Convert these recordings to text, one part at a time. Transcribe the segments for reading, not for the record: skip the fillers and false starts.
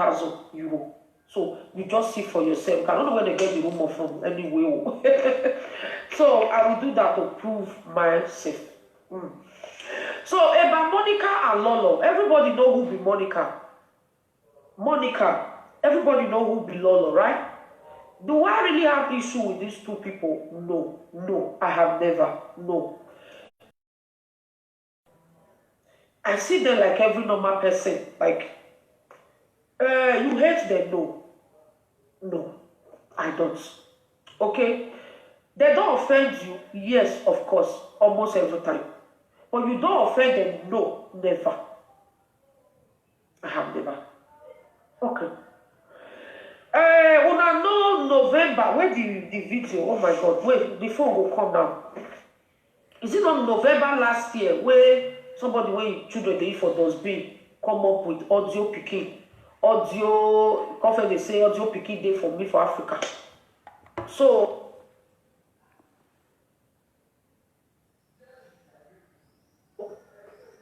1,000 euro. So you just see for yourself. I don't know where they get the rumor from anyway. So I will do that to prove myself. So about Monica and Lolo, everybody know who be Monica. Monica, everybody know who be Lolo, right? Do I really have issue with these two people? No, I have never. No. I see them like every normal person. Like, you hate them? No, I don't. Okay? They don't offend you? Yes, of course, almost every time. But you don't offend them? No, never. I have never. Okay. When I know November, where the video? Oh my God, wait, the phone will come now. Is it on November last year where somebody when children they eat for dustbin come up with audio picking? Audio, coffee they say audio picking day for me for Africa. So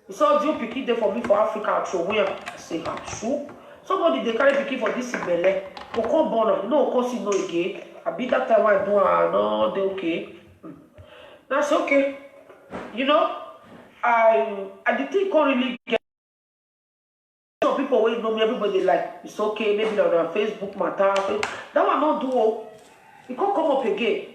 it's audio picking day for me for Africa. So where I say true. Somebody they carry picking for this Ibele. Go come born, no cause you know again. I be that time I do no they okay. That's okay. You know, I did think can't really get some people wait know me, everybody like it's okay, maybe like on Facebook matter. That one not do it can't come up again.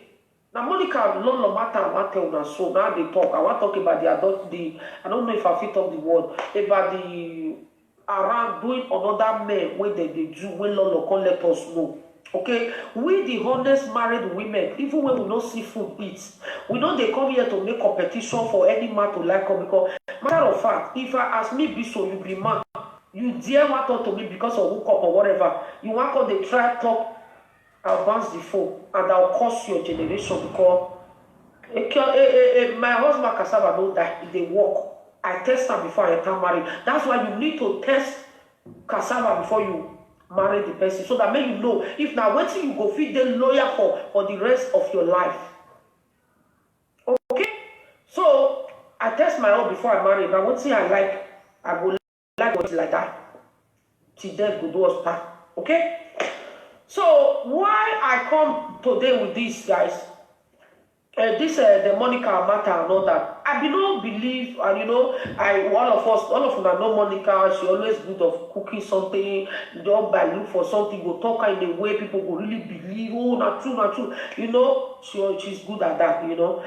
Now Monica Lolo matter and what tell now so now they talk. I want to talk about the adult I don't know if I fit up the word about the around doing another men when they do when Lolo can let us know. Okay, we the honest married women, even when we don't see food eat, we know they come here to make competition for any man to like come because matter of fact, if I ask me be so you be man, you dare want talk to me because of hookup or whatever, you want to they try talk, I'll bounce the phone and I'll cost your generation because my husband cassava don't die, they work. I test them before I enter married. That's why you need to test cassava before you marry the person so that make you know if now waiting you go feed the lawyer for the rest of your life. Okay, so I test my own before I marry. Now what thing I like, I go like what like that till death go do us part. Okay, so why I come today with this guys, this the Monica matter and all that. I do not believe, and you know, all of them know Monica. She always good of cooking something. Don't by look for something, go talk in a way people go really believe. Oh, not true. You know, she's good at that. You know,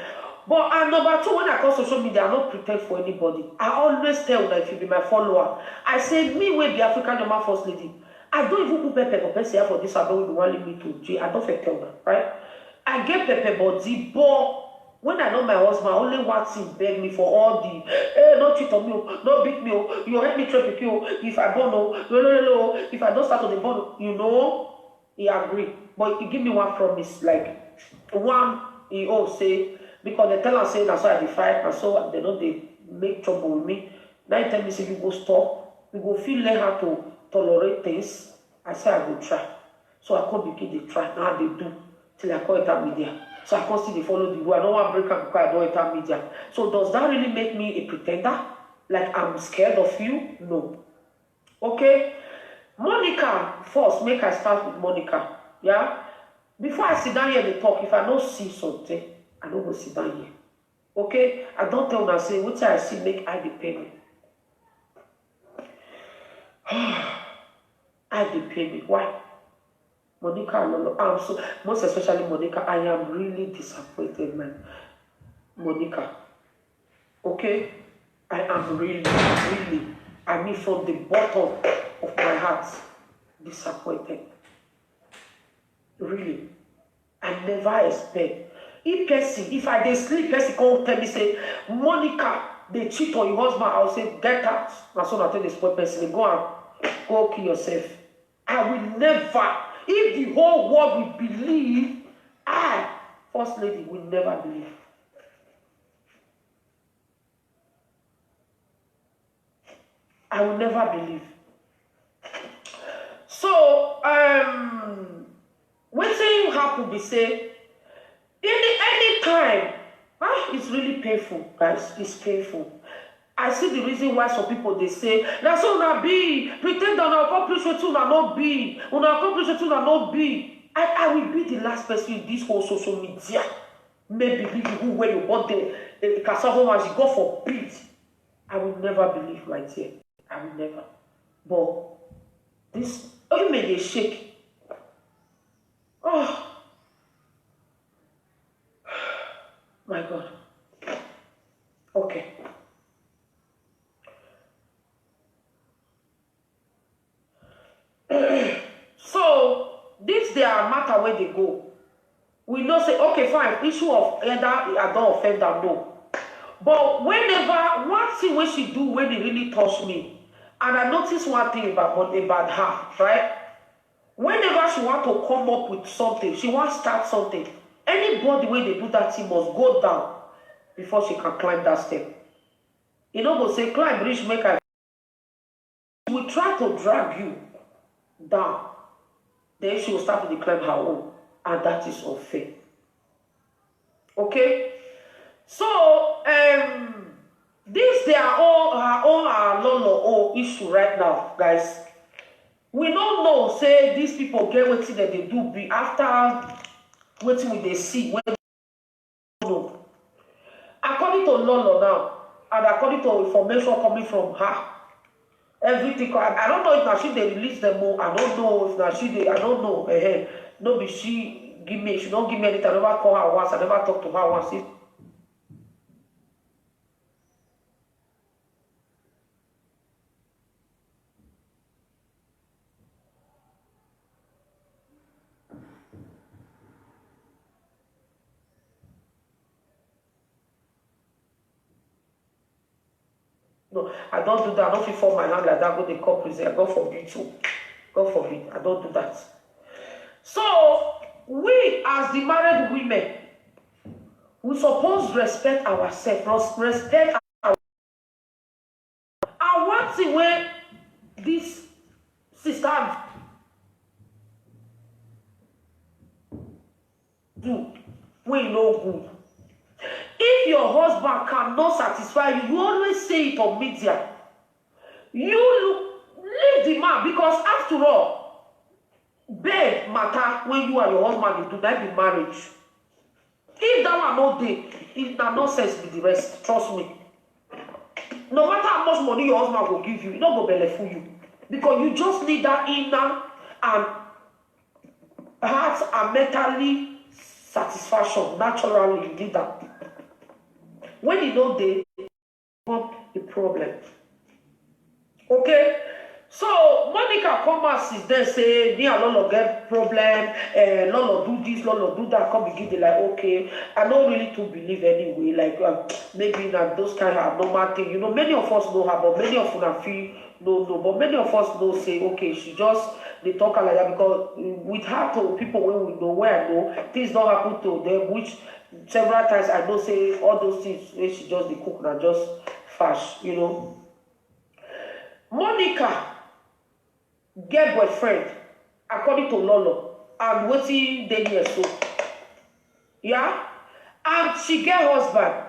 but and number two, when I call social media, I don't pretend for anybody. I always tell that if you be my follower, I say me will be African normal first lady. I don't even put pepper for this. I don't want me to do. I don't tell them, right? I get pepper body, but when I know my husband, I only want him beg me for all the don't cheat on me, don't beat me, you help me traffic you. If I burn, no, if I don't start on the burn, you know, he agree. But he give me one promise, like one he say because they tell us say that's why I fight, and so they know they make trouble with me. Now he tell me say you go stop, you go feel learn how to tolerate things. I say I go try. So I come begin they try. Now they do. Till I call it media. So I constantly follow the rule. I don't want to break up because I don't enter media. So does that really make me a pretender? Like I'm scared of you? No. Okay? Monica, first, make I start with Monica. Yeah? Before I sit down here and talk, if I don't see something, I don't go sit down here. Okay? I don't tell them, say, what I see make I depend me. I depend me. Why? Monica, I'm so most especially Monica, I am really disappointed, man. Monica, okay, I am really, I mean from the bottom of my heart, disappointed. Really, I never expect. If I dey sleep, person come tell me say, Monica, they cheat on your husband. I'll say, get out. My son, I tell this poor person, go kill yourself. I will never. If the whole world will believe, I, First Lady, will never believe. I will never believe. So, when thing happen, we say, any time, it's really painful, guys. It's painful. I see the reason why some people they say that's so una be pretend that una accomplish what una not be, una accomplish what una not be. I will be the last person in this whole social media. Maybe people when you bought the cassava as you go for beat. I will never believe my dear. I will never. But this you made a shake. Oh my God. Okay. So this their matter where they go. We know say okay fine issue of either I don't offend them no. But whenever one thing when she do when it really touch me, and I notice one thing about her, right? Whenever she want to come up with something, she want to start something. Anybody when they do that thing must go down before she can climb that step. You know, go say climb bridge make I. She will try to drag you down. Then she will start to climb her own, and that is unfair. Okay. So this they are all her own Lolo issue right now, guys. We don't know say these people get what that they do be after waiting with they see when no. According to Lolo now, and according to information coming from her, everything I don't know if now she they release them more. I don't know if now she they I don't know. No be she give me, she don't give me anything. I never call her once, I never talk to her once. No, I don't do that. I don't feel for my hand like that. Go the call present. God forbid too. God forbid. I don't do that. So we as the married women, we suppose respect ourselves. Respect our. And one thing where this sister do, we know good. If your husband cannot satisfy you, you always say it on media. You leave the man because after all, bed matter when you and your husband do that be marriage. If that one no day, it na nonsense with the rest. Trust me. No matter how much money your husband will give you, it not go belleful you. Because you just need that inner and heart and mentally satisfaction. Naturally, you need that. When you know they become a problem. Okay? So Monica come out since then say me and Lolo get problem, Lolo do this, Lolo do that, come begin they like okay. I don't really to believe anyway, like maybe that those kind of normal thing. You know, many of us know her, but many of us feel no, but many of us know say okay, she just they talk like that because with her to people when we know where I know things don't happen to them, which several times I know say all those things where she just the cook and just fash, you know. Monica get boyfriend according to Lolo and wetin dey here so. Yeah? And she get husband.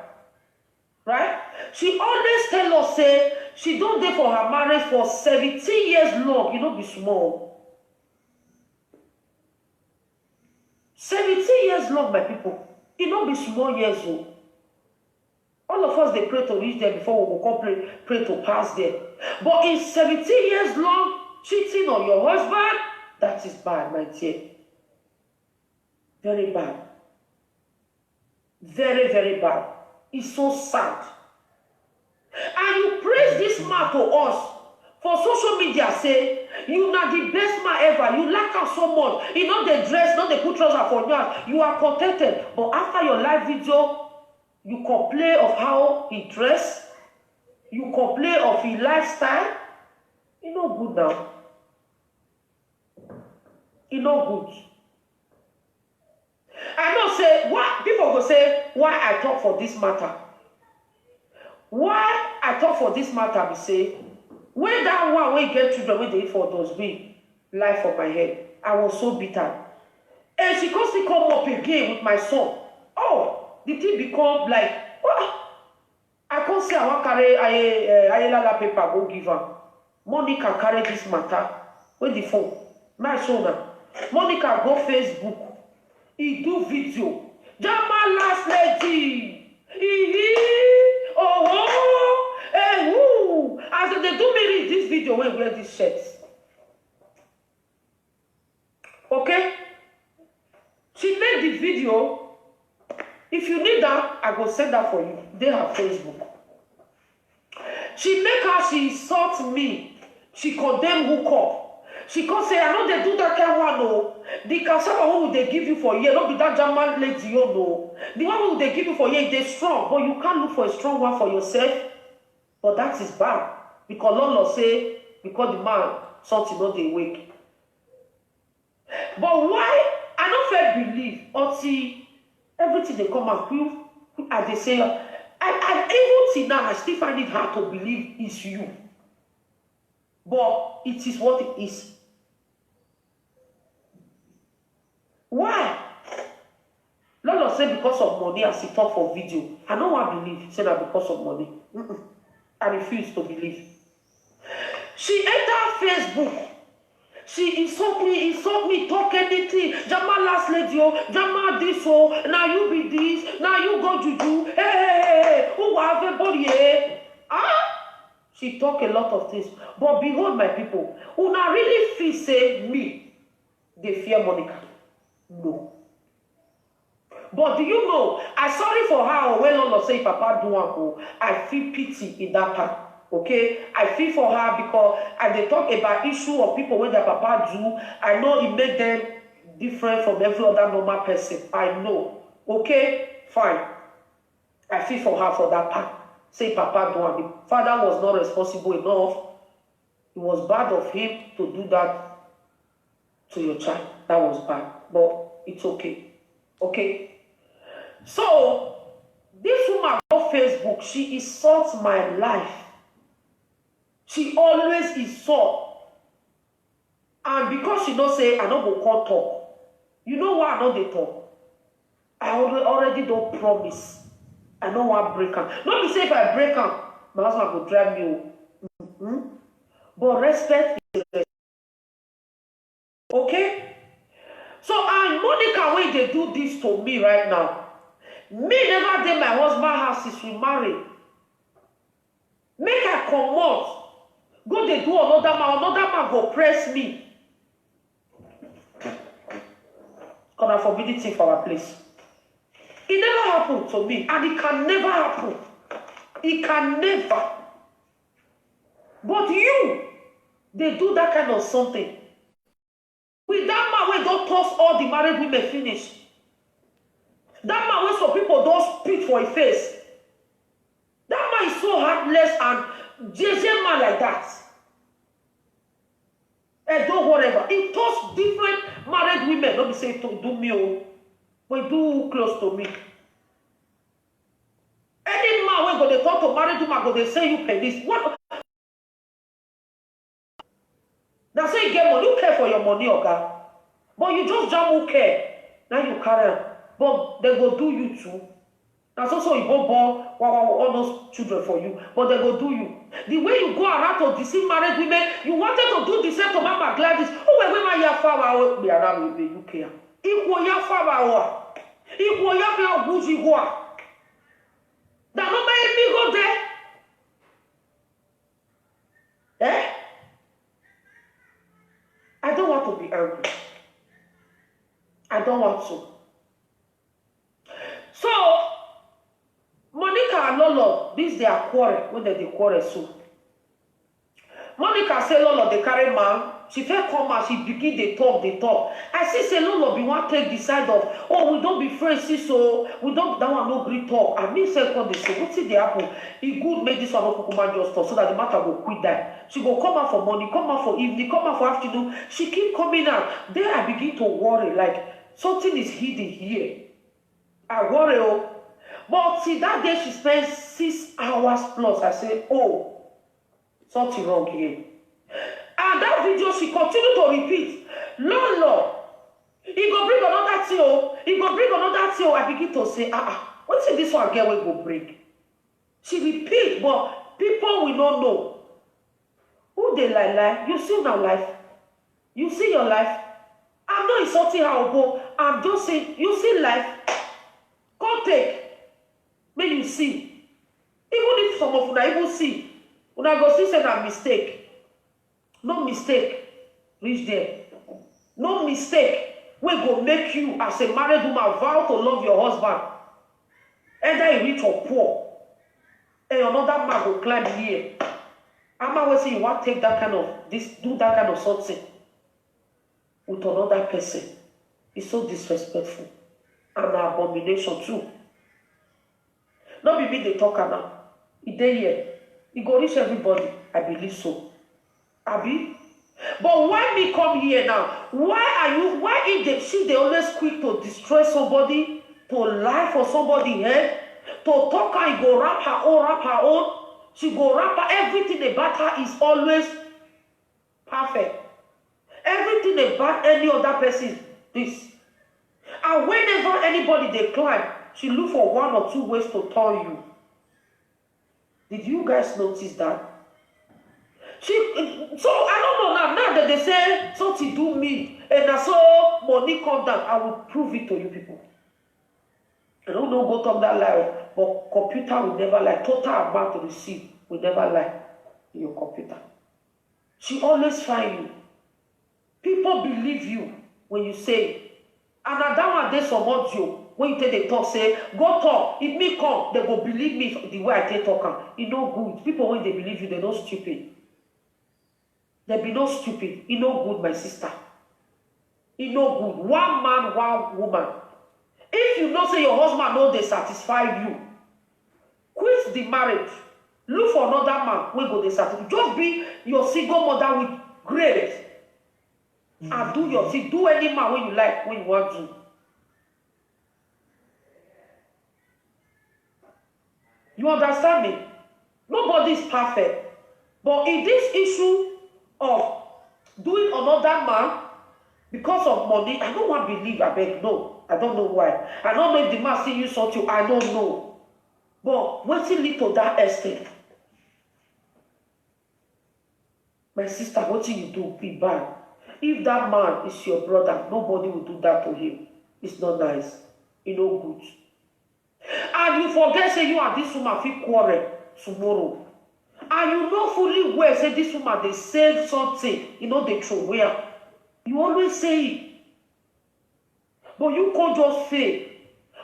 Right? She always tell us say she don't dey for her marriage for 17 years long. You know be small. 17 years long, my people. It don't be small years old. All of us they pray to reach there before we go come pray to pass there. But in 17 years long, cheating on your husband, that is bad, my dear. Very bad. Very, very bad. It's so sad. And you praise this man to us for social media say, you are the best man ever. You like her so much. You know the dress, not the put trouser for you. You are contented. But after your live video, you complain of how he dressed. You complain of his lifestyle. It's not good now. It's not good. I know say what people go say why I talk for this matter. Why I talk for this matter be say when that one wey get children wey dey eat for those be lie for my head. I was so bitter. And she constantly come up again with my son. Oh, the thing become like what? I don't say I want carry Ayelala paper go give her. Monica carry this matter. With the phone. My shoulder. Monica go Facebook. He do video. Jama last lady. Oh, eh, who? As they do me read this video when we wear these shirts. Okay? She made the video. If you need that, I will send that for you. They have Facebook. She make her, she insult me. She condemn hook up. She can say, I know they do that kind of one, no. The cassava one they give you for a year, not be that German lady, you know. The one they give you for a year, they're strong, but you can't look for a strong one for yourself. But that is bad. Because Lolo say, because the man, something not they wake. But why? I don't fair believe until everything they come and prove, and they say, and even till now, I still find it hard to believe it's you. But it is what it is. Why? Lolo say because of money as he talk for video. I don't want to believe say that because of money. I refuse to believe. She entered Facebook. She insult me, talk anything. Jama last lady, Jama this, now you be this, now you go juju. Hey, who have everybody, eh? She talk a lot of things. But behold, my people, who now really feel say me, they fear Monica. No. But do you know, I sorry for her when Lolo say Papa do one, I feel pity in that part. Okay, I feel for her because as they talk about issue of people when their papa do, I know it made them different from every other normal person. I know. Okay, fine. I feel for her for that part. Say Papa do one. The father was not responsible enough. It was bad of him to do that to your child. That was bad. But it's okay. Okay. So this woman on Facebook, she insults my life. She always insult. And because she don't say, I don't go call talk. You know why I know they talk? I already don't promise. I don't want to break her. Not be say if I break her, my husband will drive me. But respect is respect. Okay? So, and Monica, when they do this to me right now, me never did my husband house since we married. Make her come out. Go they do another man go press me. Because I forbid it for our place. It never happened to me, and it can never happen. It can never. But you, they do that kind of something. With that man, we don't toss all the married women finish. That man, when some people don't spit for his face. That man is so heartless and JJ man like that. And don't whatever. It toss different married women. Don't be saying to do me, but do close to me. Any man when go they talk to married woman, go they say you pay this. What? Now say you get money, you care for your money, okay? But you just jam who care. Now you carry on. But they go do you too. That's also you go born all those children for you. But they go do you. The way you go around to deceive married women, you wanted to do the same to Mama Gladys. Oh, when women ya far be around with the UK. Equal ya far equal ya far bougie go. That no make me go there. Eh? I don't want to be angry. I don't want to. So, Monica and Lolo, this their quarrel, when they quarrel so. Monica say Lolo, they carry man. She felt come and she begin they talk. I see say Lolo be one take the side of, oh, we don't be friends, so we don't, that one no great talk. And me say, come they say, what's it they happen? He good make this one no kukuma just talk so that the matter will quit that. She go come out for morning, come out for evening, come out for afternoon. She keep coming out. Then I begin to worry, like something is hidden here. I worry, oh. But see, that day she spent 6 hours plus. I say, oh, something wrong here. And that video, she continued to repeat, Lolo, he go bring another thing, oh. He go bring another thing, oh. I begin to say, what's this one girl will go break? She repeat, but people will not know. Who they lie? You see my life. You see your life. I'm not insulting her, but I'm just saying, you see life. Come take. May you see. Even if some of you even see, when I go see say that mistake. No mistake. Reach there. No mistake. We go make you as a married woman vow to love your husband. Either he rich or poor. And another man will climb here. I'm always saying you want to take that kind of do that kind of something with another person. It's so disrespectful. And an abomination too. Not be me the talker now. It dey here. It go reach everybody. I believe so. Abi? But why me come here now? Why is she always quick to destroy somebody, to lie for somebody head, to talk and go rap her own. She go rap her, everything about her is always perfect. Everything about any other person is this. And whenever anybody they climb, she look for 1 or 2 ways to turn you. Did you guys notice that? So I don't know now that they say something do me and I saw money come down, I will prove it to you people. I don't know go talk that lie, but computer will never lie. Total amount to receive will never lie in your computer. She always find you. People believe you when you say, and at that one there's some audio when you take the talk, say, go talk. If me come, they go believe me the way I take talk. It's no good. People when they believe you, they're not stupid. They be no stupid. It's no good, my sister. It's no good. One man, one woman. If you know say your husband know they satisfy you, quit the marriage. Look for another man when go they satisfy. Just be your single mother with grace. And do your thing. Do any man when you like, when you want to. You understand me? Nobody is perfect. But in this issue of doing another man because of money, I don't want to believe, I beg, no. I don't know why. I don't know if the man see you something, I don't know. But what's it lead to that extent? My sister, what you do, be bad. If that man is your brother, nobody will do that to him. It's not nice. It's not good. And you forget, say you and this woman feel quarrel tomorrow. And you know fully well, say this woman, they save something, you know, they throw where. You always say it. But you can't just fail.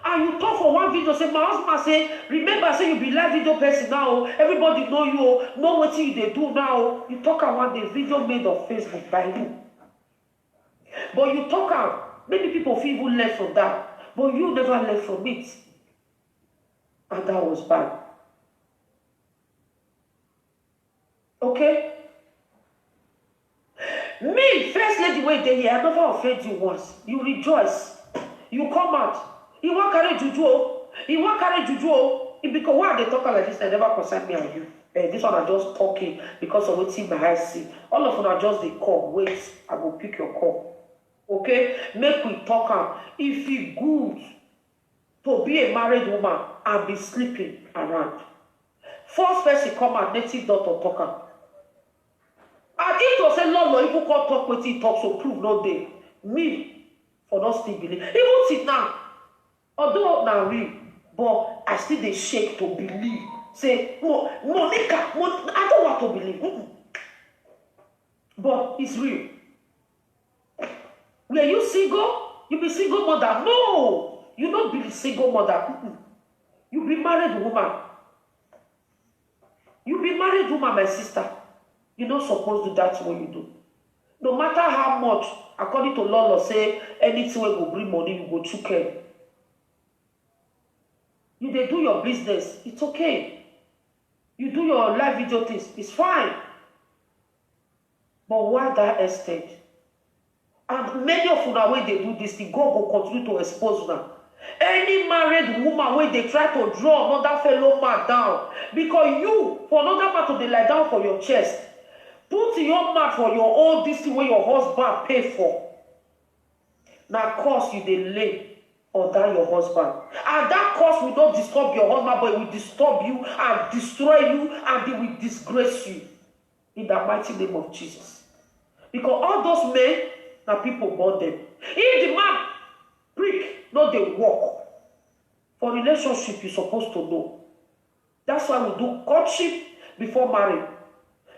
And you talk for one video, say, my husband say, remember, say you be live video person now, everybody know you, know what you they do now. You talk about the video made on Facebook by you. But you talk out, maybe people feel even less from that. But you never left from it. And that was bad. Okay? Me, first lady wait there, I never offend you once. You rejoice. You come out. You want carry juju. You want carry juju. Because why they talk like this, they never concern me and you. This one are just talking because of what's in my eyes see. All of them are just they call. Wait, I will pick your call. Okay? Make we talk am. If it good to be a married woman and be sleeping around. First person come out, native daughter talk am. And if you say, Lord, people can't talk with it, talk, so prove no day. Me, for not still believe. Even till now, although now real, but I still they shake to believe. Say, Monica, I don't want to believe. But it's real. Were you single? You be single mother? No, you don't be single mother. You be married woman. You be married woman, my sister. You're not supposed to do that what you do. No matter how much, according to law, say anything will go bring money, you go to care. You they do your business, it's okay. You do your live video things, it's fine. But why that extent? And many of you now when they do this thing, God will continue to expose them. Any married woman when they try to draw another fellow man down, because you, for another man to be lie down for your chest, put your man for your own this thing where your husband pay for. Now cost you the lay under your husband. And that curse will not disturb your husband, but it will disturb you and destroy you, and it will disgrace you. In the mighty name of Jesus. Because all those men, now people born them. If the man prick, no, they walk. For relationship, you're supposed to know. That's why we do courtship before marriage.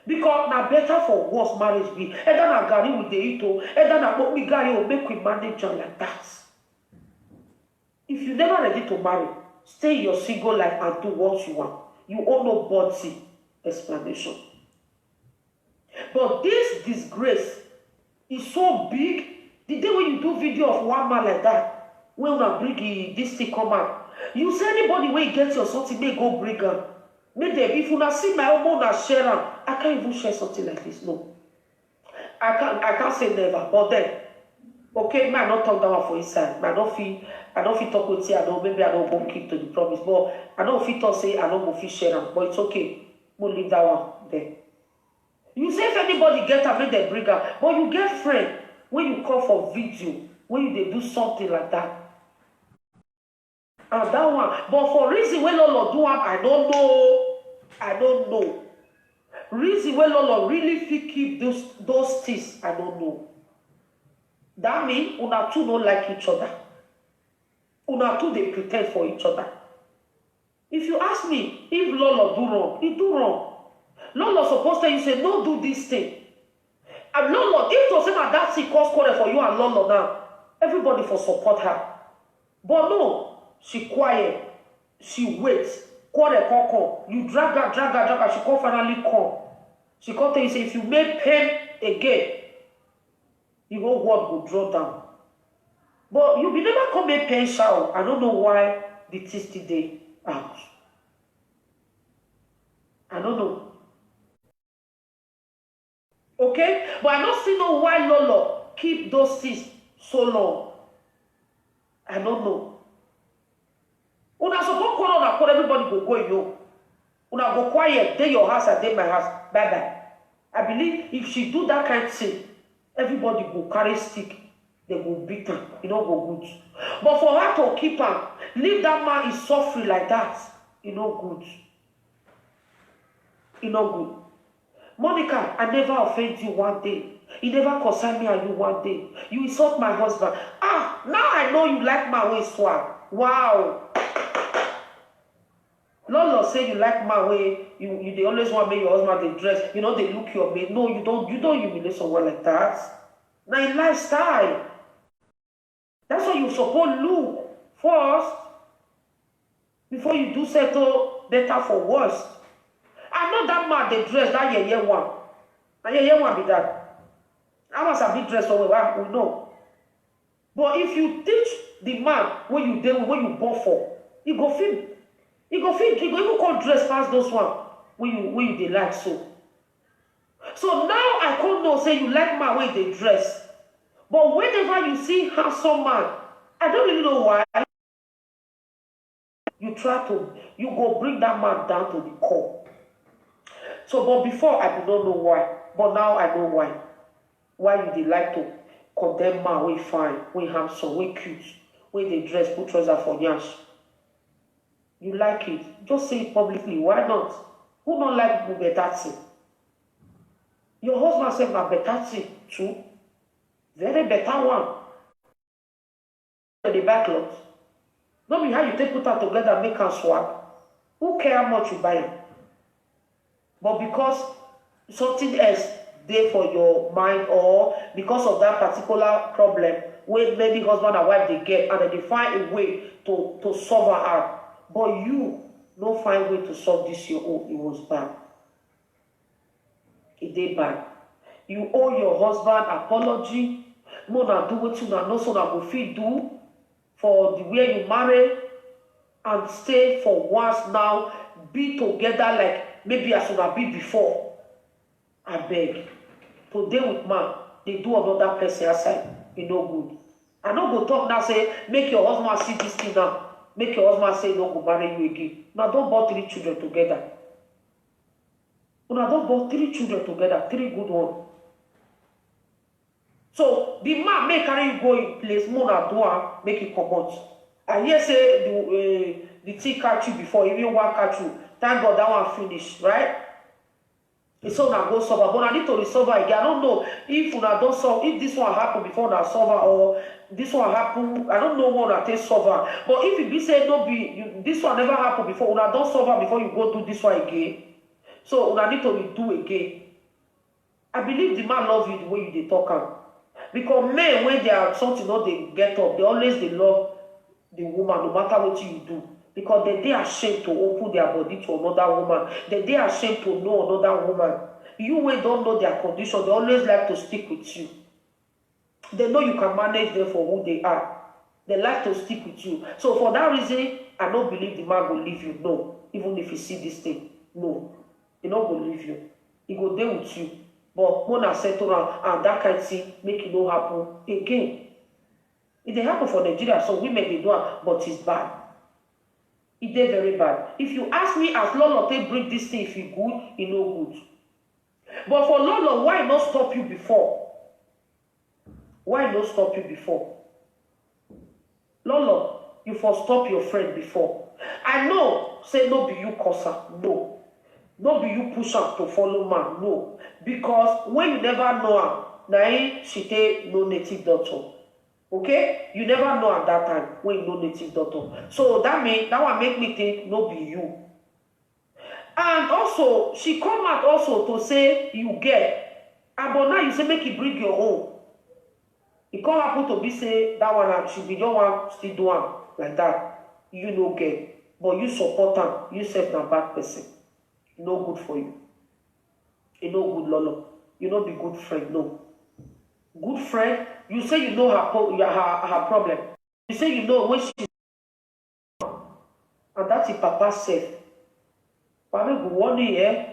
Because now better for worse marriage be. And then I gari with the ito. And then I me gari will make we manage like that. If you're never ready to marry, stay in your single life and do what you want. You owe nobody explanation. But this disgrace is so big. The day when you do video of one man like that, when you bring this thing come out, you say anybody when you get your something, may go bring them. May them, if you not see my own and share them, I can't even share something like this. No. I can't say never, but then, okay, man, not talk down for his side. I don't feel talk with you, I know maybe I don't go keep to the promise, but I don't feel to say I don't go feel share them, but it's okay. We'll leave that one there. You say if anybody get her, make them bring her. But you get friend when you call for video, when they do something like that. And that one. But for reason when Lolo do one, I don't know. I don't know. Reason when Lolo really fit keep those things, I don't know. That means una two don't like each other. Una two they pretend for each other. If you ask me if Lolo do wrong, he do wrong. Lolo supposed to you say, no, do this thing. And Lolo, if to say that thing cause quarrel for you and Lolo now, everybody for support her. But no, she quiet. She waits. Quarrel come. You drag her. She can't finally come. She can't tell you, say, if you make pain again, the whole world will draw down. But you be never come make pain shout. I don't know why the tisty day out. I don't know. Okay? But I don't still know why Lolo keep those things so long. I don't know. Una support quarrel, everybody go go yo. Una go quiet, day your house and day my house. Bye bye. I believe if she do that kind of thing, everybody go carry stick, they go beat her. It don't go good. But for her to keep her, leave that man is suffering like that, it no good. It no good. Monica, I never offend you one day. You never concern me and you one day. You insult my husband. Ah, now I know you like my way swag. Wow. Lolo say you like my way. You they always want to make your husband they dress. You know they look your mate. No, you don't humiliate someone like that. Now in lifestyle. That's why you suppose look first before you do settle better for worse. I know that man they dress that year one. Now year one be that. I must have been dressed somewhere. We know. But if you teach the man when you deal when you born for, he go feel. He go even call dress past those one when you they like so. So now I can't know say you like man when they dress. But whenever you see handsome man, I don't really know why. You go bring that man down to the core. So, but before I did not know why, but now I know why. Why you they like to condemn man, we fine, we handsome, we cute, we they dress, put trousers for yash. You like it, just say it publicly. Why not? Who don't like better thing? Your husband said na better thing too. Very better one. The backlot. Don't be how you take put her together, make her swag. Who care how much you buy it? But because something else there for your mind, or because of that particular problem where maybe husband and wife they get and they find a way to solve her out. But you don't find a way to solve this your own. It was bad. It did bad. You owe your husband apology. No, na do what you know so na go fit do for the way you marry and stay for once now. Be together like maybe as una be before. I beg. Today with man, they do another person outside. It no good. I no go talk now say make your husband see this thing now. Make your husband say no go marry you again. Now don't born 3 children together. Now don't born 3 children together, 3 good ones. So the man may carry you go in place, more than do make you come out. I hear say the thing catch you before, even one catch you. Thank God that one finish, right? It's so now go solve, but I need to resolve again. I don't know if una don't solve, if this one happen before una solve or this one happen. I don't know what una take solve. But if it be say no be this one never happen before, una don't solve before you go do this one again. So una need to redo again. I believe the man love you the way you dey talk am. Because men, when they are something, no, they get up. They always they love the woman, no matter what you do. Because they are ashamed to open their body to another woman. They are ashamed to know another woman. You when don't know their condition, they always like to stick with you. They know you can manage them for who they are. They like to stick with you. So for that reason, I don't believe the man will leave you. No. Even if you see this thing. No. He not go leave you. He go there with you. But when I settle down and that kind of thing make it not happen again. It dey happen for Nigeria, some women they do it, but it's bad. It dey very bad. If you ask me, as Lolo take bring this thing, if you good, it no good. But for Lolo, why not stop you before? Why not stop you before? Lolo, you for stop your friend before. I know, say no be you cause her. No. No be you push her to follow man. No. Because when you never know her, now she take no native doctor. Okay? You never know at that time when you know native doctor. So that one make me think no be you. And also, she come out also to say you get. But now you say make it bring your own. It can't happen to be say that one she be don't want still do one like that. You no get. But you support her. You said na bad person. No good for you. You no good Lolo. You no be good friend. No. Good friend, you say you know her problem. You say you know when she and that's the papa safe. But I go one year,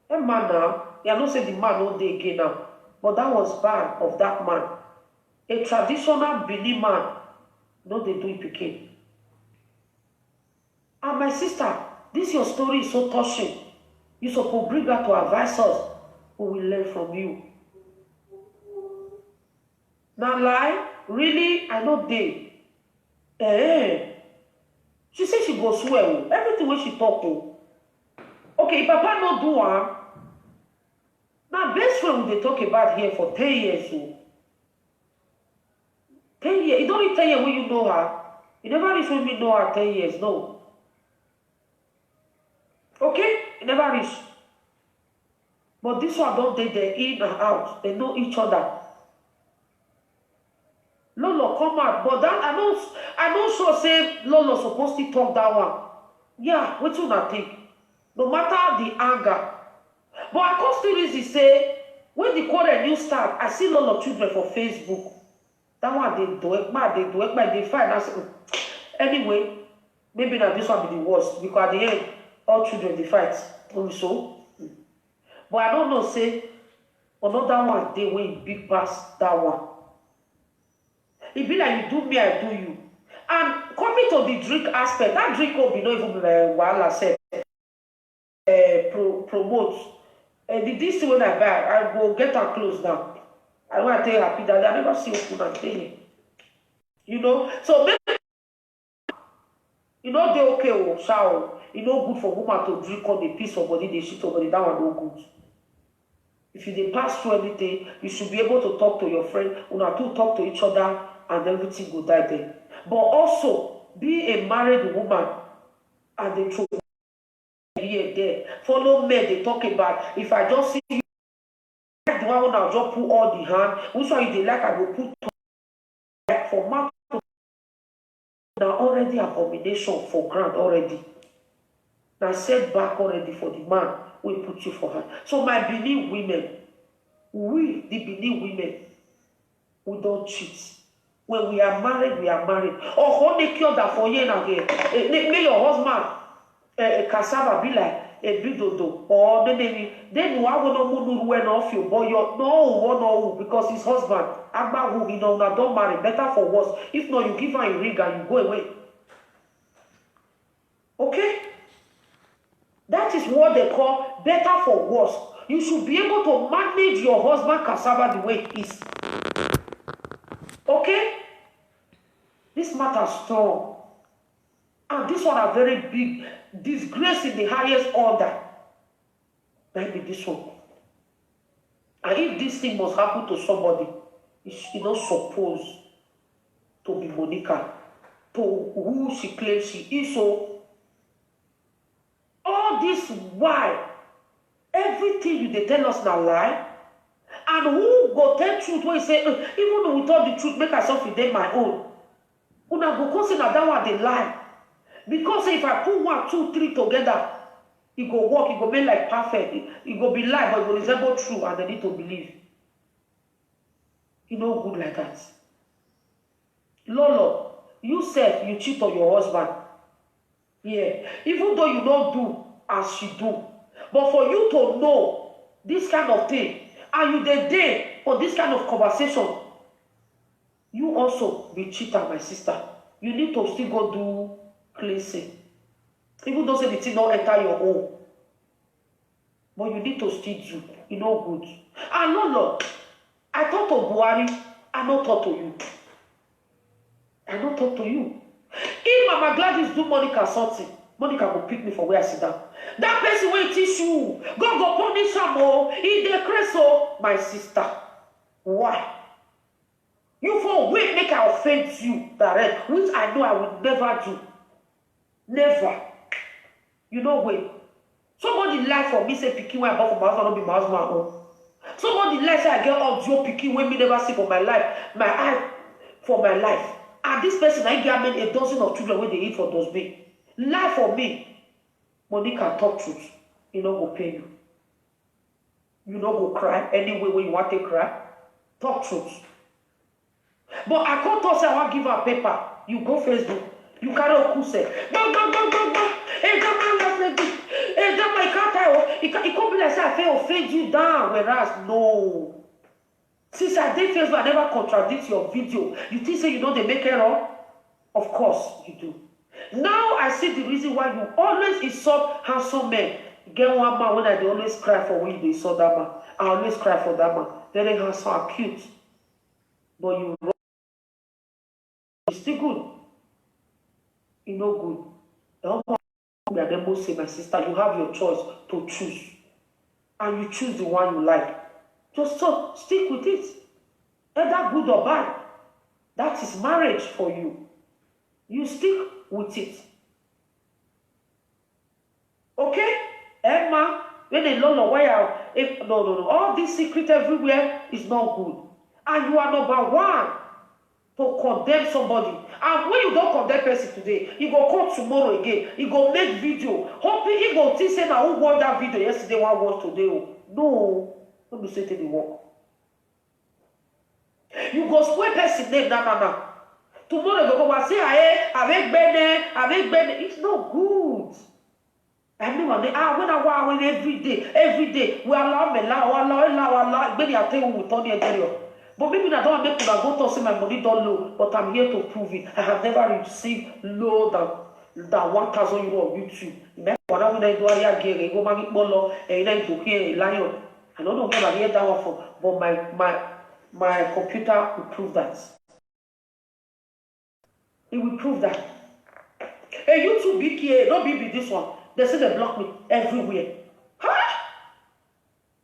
a man now, I don't say the man no day again now. But that was bad of that man. A traditional Benin man, no they do it again. And my sister, this your story is so touching. You supposed bring her to advise us who will learn from you. Now lie, really, I know they. She said she go swear. Everything when she talk. Okay, if Papa not do one. Now best friend they talk about here for 10 years. 10 years. You don't need 10 years when you know her. You never reach when you know her 10 years, no. Okay? You never reach. But this one don't they in and out. They know each other. Lolo come out, but that I don't sure say Lolo supposed to talk that one. Yeah, what you not think? No matter the anger. But I can still reason say when the quarrel new start, I see Lolo children for Facebook. That one they do it, they fight. I say, anyway, maybe now this one be the worst because at the end, all children they fight. So. But I don't know, say another one they win big pass that one. It be like you do me, I do you. And coming to the drink aspect, that drink will be not even while I said promote. This when I buy, I will get her close now. I want to tell you happy that I never see open and tell you. You know, so maybe you know they okay or shower. You know good for woman to drink on the piece of body, they shit over that one no good. If you dey pass through anything, you should be able to talk to your friend, una two talk to each other, and everything will die there. But also, be a married woman, and they throw here there. Follow men, they talk about, if I just see you, like the one when I just put all the hand, which one you dey like, I will put like for mouth. Now already abomination for ground already. Now set back already for the man we put you for her. So my Benin women, we the Benin women, we don't cheat. When we are married, we are married. Or how they cure that for you again. May your husband cassava be like a bidodo or then you are no move when off you, but you're no because his husband Agba who you know now don't marry, better for worse. If not, you give her a ring and you go away. Okay? That is what they call better for worse. You should be able to manage your husband cassava the way it is. Okay? This matter is strong. And this one are very big. Disgrace in the highest order. Maybe this one. And if this thing must happen to somebody, it's not supposed to be Monica, to who she claims she is. So, all this why, everything you they tell us now lie, and who go tell truth when you say, even though we tell the truth, make myself within my own. Una go consider that one they lie. Because if I put 1, 2, 3 together, it go work, it go be like perfect, it go be lie, but it go resemble true, and they need to believe. You know, good like that. Lolo, you said you cheat on your husband. Yeah. Even though you don't do as she do. But for you to know this kind of thing, and you dey for this kind of conversation, you also be cheater, my sister. You need to still go do cleansing. Even though say the thing don't enter your home. But you need to still do. You know good. And no, I talk to Buhari, I don't talk to you. I don't talk to you. If Mama Gladys do Monica something, Monica will pick me for where I sit down. That person will teach you. God go punish her more. If they crazy, so my sister. Why? You for wait make I offend you direct, which I know I will never do. Never. You know wait. Somebody lie for me, say picking when I bought for my husband, not be my husband own. Somebody lie say I get audio picking when me never see for my life, my eye for my life. And this person I get me a dozen of children when they eat for those big. Lie for me. Monica talk truth. You know go pay you. You know go cry anyway when you want to cry. Talk truth. But I can't talk say I want to give her paper. You go Facebook. You carry a cool say. Go. Hey, that man last like this. Hey, that my cat. It can't be like say I fail offend you down. Whereas no. Since I did Facebook, I never contradict your video. You think say you know they make error? Of course you do. Now I see the reason why you always insult handsome men. Get one man when I always cry for when they insult that man. I always cry for that man. Very handsome and cute. But you wrong. It's still good. You know good. The husband and then say, my sister, you have your choice to choose. And you choose the one you like. Just so stick with it. Either good or bad. That is marriage for you. You stick with it. Okay? Emma, when they don't know why no. All this secret everywhere is not good. And you are number one to condemn somebody. And when you don't condemn person today, you go come tomorrow again. You go make video. Hoping you go think say now who watched that video yesterday, one watch today. No. Don't be saying the work. You go spoil person name, no. Tomorrow you go and say, avec Bene. It's not good. I mean, when I win every day, we allow, maybe I tell you we turn the interior. But maybe I don't make people go to say my money don't low, but I'm here to prove it. I have never received lower than 1,000 euro on YouTube. When I do a go make more law, and then to hear a lion. I don't know where I hear that one from, but my computer will prove that. It will prove that. Hey, YouTube BK, not be this one. They say they block me everywhere. Huh?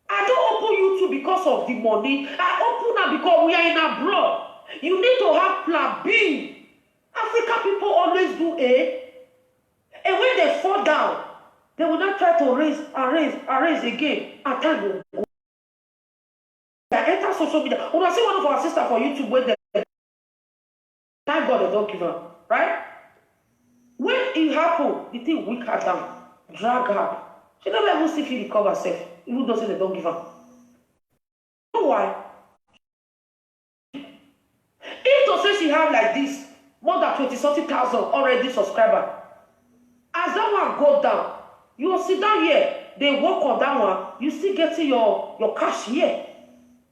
I don't open YouTube because of the money. I open it because we are in abroad. You need to have plan B. African people always do A. And when they fall down, they will not try to raise again. And time will go. They enter social media. When I see one of our sisters for YouTube when they thank God they don't give up. Right? When it happened, the thing weak her down, drag her. She never even see if she recover herself, even though they don't give up. You know why? If to say she have like this, more than 20-something thousand already subscriber, as that one go down, you will sit down here, they work on that one, you still getting your cash here.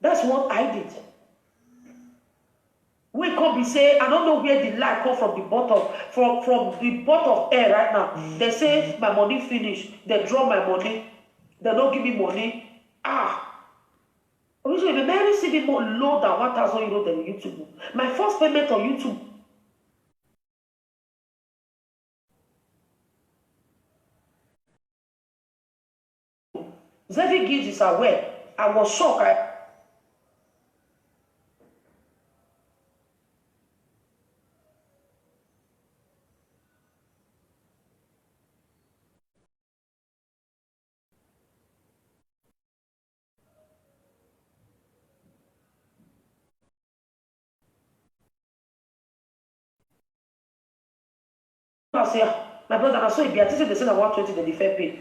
That's what I did. We come be say, I don't know where the light come from the bottom, from the bottom of air right now. They say my money finish. They draw my money. They don't give me money. Obviously, the man see me more low than 1,000 euro than YouTube. My first payment on YouTube. Zevi Gibbs is aware. I was shocked. I say, my brother, I saw it be. I think they said I want 20, then the fair pay.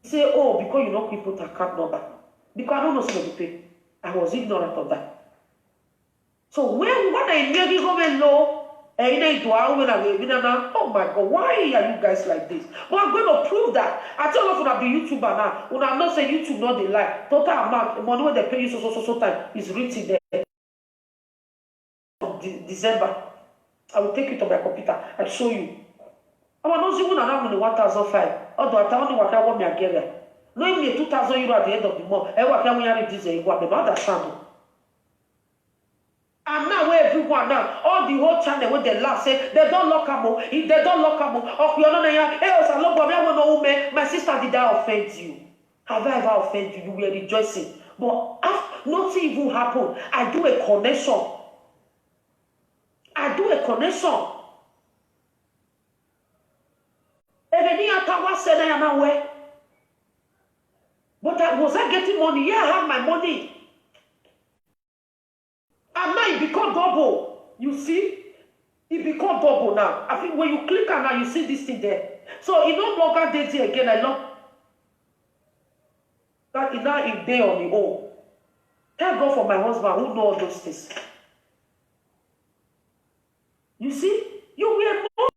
Say, oh, because you don't put account number. Because I don't know somebody pay. I was ignorant of that. So when I nearly government law, oh my God, why are you guys like this? But I'm going to prove that. I tell you, when I be YouTuber now, when I'm not saying YouTube not the lie, total amount, money when they pay you so time is written there. December, I will take it to my computer and show you. I'm not even around 1,005. Although I tell you what I want me again. No, even 2,000 euro at the end of the month. I want to this a what about that channel. And now where everyone now, all the whole channel when they laugh say they don't lock them. If they don't lock them, oh you're not here. Hey, I love me. I want to know my sister did I offend you? Have I ever offended you? You were rejoicing, but after nothing even happened. I do a connection. But was I getting money? Yeah, I have my money. And now it become double. You see? It become double now. I think when you click on now, you see this thing there. So it no longer days again. I love that it now is day on the own. Thank God for my husband who know all those things. You see? You will know.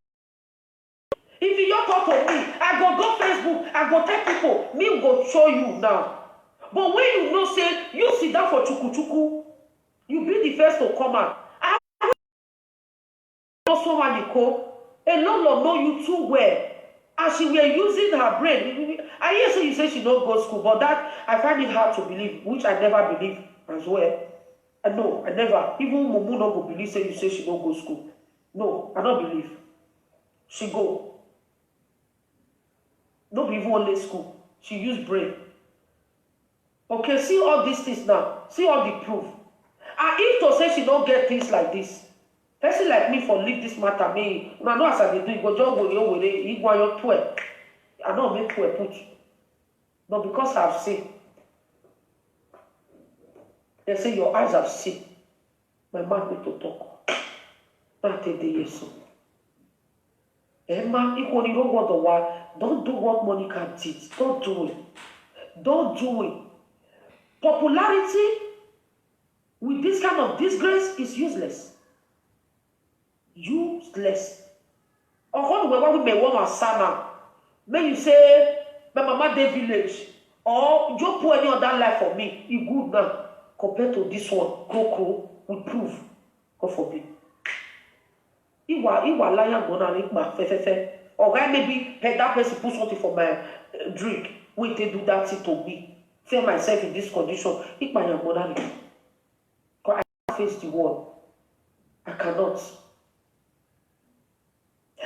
If you talk to me, I go Facebook, I go tell people, me go show you now. But when you know, say, you sit down for chuku, you be the first to come out. I know someone a lot of know you too well. As she were using her brain, I hear you say she don't go to school, but that I find it hard to believe, which I never believe as well. I know, I never. Even Mumu don't go believe say you say she don't go to school. No, I don't believe. She go. Not even only school. She use brain. Okay, see all these things now. See all the proof. And if to say she don't get things like this, person like me for leave this matter, me, I know as I do it, go just go your 12. I don't make 12 put. But because I've seen, they say your eyes have seen. My mouth need to talk. Not a day so. Emma, if you don't want the why, don't do what Monica did. Don't do it. Don't do it. Popularity with this kind of disgrace is useless. Useless. Or when we may want a sana, may you say, my mama de village, or you put any other life for me, it good now, compared to this one, crow, will prove. God forbid. Iwa lion gonna make my fe. Or maybe that person put something for my drink. Wait, they do that thing to me. Feel myself in this condition. If my gonna because I face the wall. I cannot.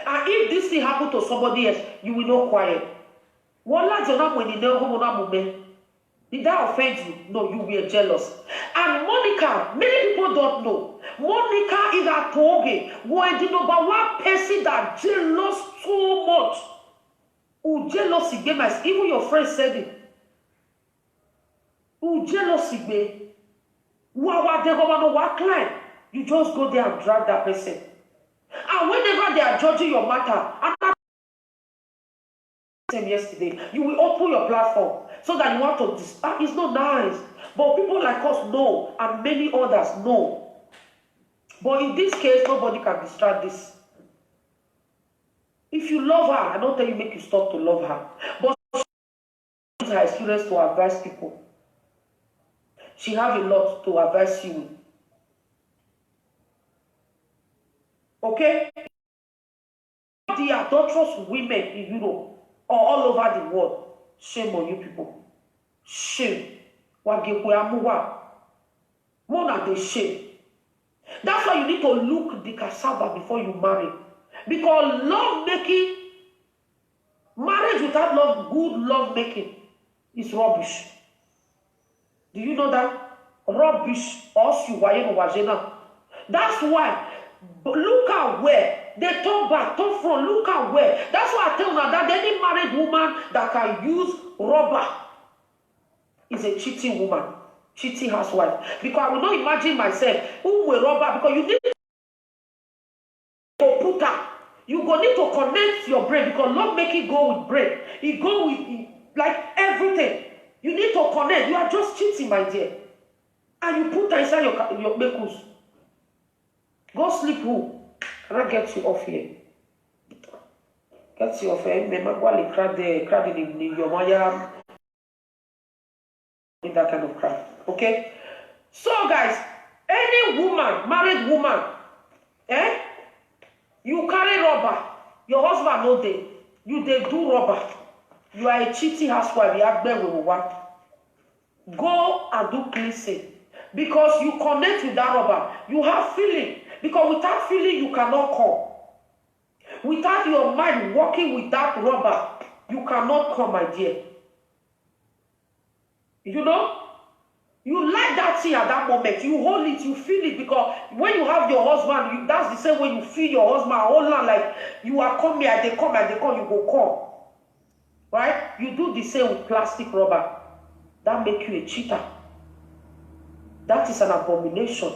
And if this thing happen to somebody else, you will not quiet. What lads are not when you know did that offend you? No, you were jealous. And Monica, many people don't know. Monica is a toge. Was the number one person that jealous so much. Who jealous again? Even your friend said it. Who jealous again? What they go what climb? You just go there and drag that person. And whenever they are judging your matter, and yesterday, you will open your platform so that you want to it's not nice. But people like us know, and many others know. But in this case, nobody can distract this. If you love her, I don't tell you make you stop to love her. But she uses her experience to advise people. She have a lot to advise you with. Okay? The adulterous women in Europe or all over the world, shame on you people. Shame. More than the shame. That's why you need to look the cassava before you marry. Because love making, marriage without love, good love making, is rubbish. Do you know that? Rubbish. That's why, look at where they turn back, turn front, look at where. That's why I tell you that any married woman that can use rubber is a cheating woman, cheating housewife. Because I will not imagine myself who will rubber, because you need to put her. You go need to connect your brain, because love make it go with brain. It go with like everything. You need to connect. You are just cheating, my dear. And you put her inside your bekus. Go sleep who? Can I get you off here? Get you off here. Crowd in your Maya. That kind of crowd. Okay? So guys, any woman, married woman, you carry rubber, your husband no dey, you dey do rubber, you are a cheating housewife, you have go and do cleansing. Because you connect with that rubber, you have feeling. Because without feeling, you cannot come. Without your mind working with that rubber, you cannot come, my dear. You know? You like that thing at that moment. You hold it, you feel it. Because when you have your husband, that's the same way you feel your husband. Hold on, like you are coming, and they come, you go come. Right? You do the same with plastic rubber. That make you a cheater. That is an abomination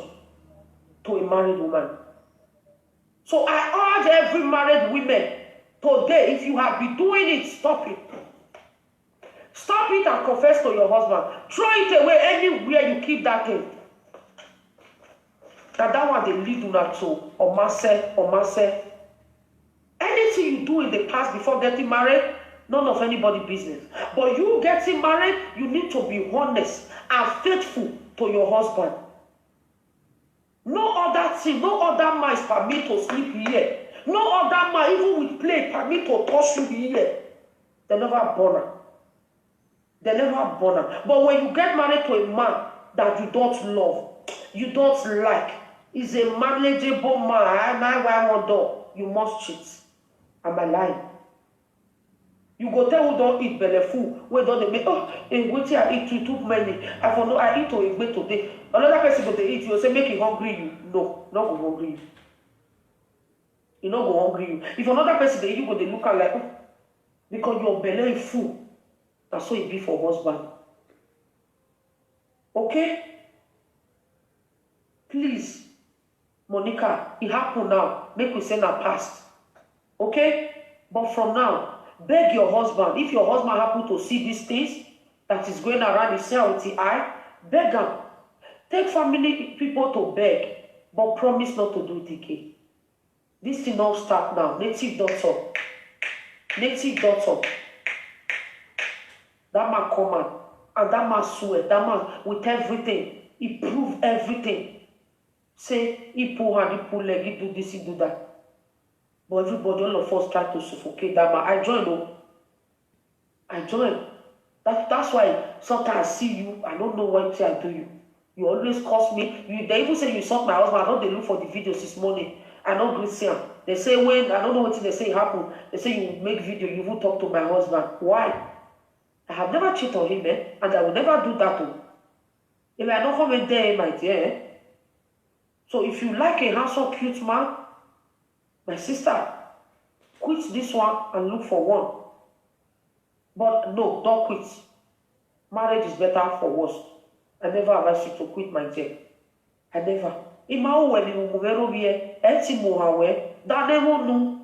to a married woman. So I urge every married woman today, if you have been doing it, stop it. Stop it and confess to your husband. Throw it away anywhere you keep that thing. And that one they lead you to or anything you do in the past before getting married, none of anybody's business. But you getting married, you need to be honest and faithful to your husband. No other thing, no other man is permitted to sleep here. No other man, even with play, permitted to touch you here. They never born her. They never born her. But when you get married to a man that you don't love, you don't like, is a manageable man, you must cheat. Am I lying? You go tell who don't eat belly food, where don't they make, wait till I eat too many. I eat to a bit today. Another person go to eat, you say make it hungry you. No, not go hungry you. You not go hungry you. If another person they you go they look at like, because your belly is full. That's what it be for husband. Okay? Please, Monica, it happened now. Make we send her past. Okay? But from now, beg your husband. If your husband happen to see these things that is going around the cell with the eye, beg him. Take family people to beg, but promise not to do it again. This thing all start now. Native doctor. Native doctor. That man come out, and that man swear, that man with everything, he prove everything. Say, he pull hand, he pull leg, he do this, he do that. But everybody, all of us try to suffocate that man. I join, though. I join. That's why sometimes I see you, I don't know what I do you. You always cost me. They even say you insult my husband. I don't they look for the videos this morning. I don't agree see him. They say when, I don't know what they say happen. They say you make video, you will talk to my husband. Why? I have never cheated on him, and I will never do that too. If I don't come there, my dear. So if you like a handsome, cute man, my sister, quit this one and look for one. But no, don't quit. Marriage is better for worse. I never advise you to quit, my dear. I never. Ima uwe ni mumero biye, eti muhawe, that never knew.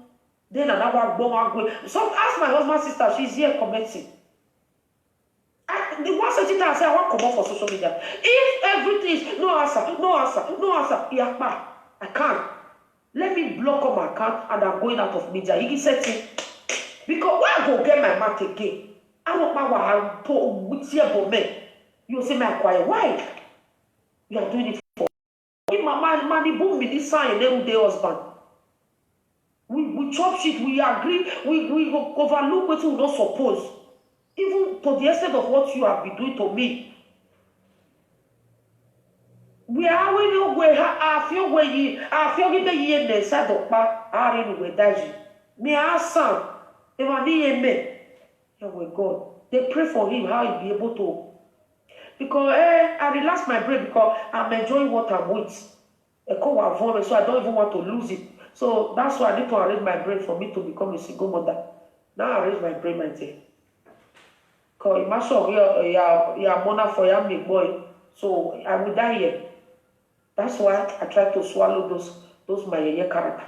Then another bomb. So ask my husband's sister, she's here commenting. The one sitting there and say, I want to come out for social media. If everything is no answer, yeah, I can't. Let me block on my account and I'm going out of media. He said it. Because when I go get my mark again, I want my wife to with you. You say, my quiet. Why? You are doing it for money boom me this sign everyday husband. We chop shit, we agree, we overlook what we don't suppose. Even to the extent of what you have been doing to me. We are when you go, I feel where you get in the side of back, I really will die. Me ask son, if I need a man, oh God, they pray for him how he be able to. Because I relax my brain because I'm enjoying what I'm with. So I don't even want to lose it. So that's why I need to arrange my brain for me to become a single mother. Now I arrange my brain, my dear. Because imagine you're mother for your big boy. So I will die here. That's why I try to swallow those my character.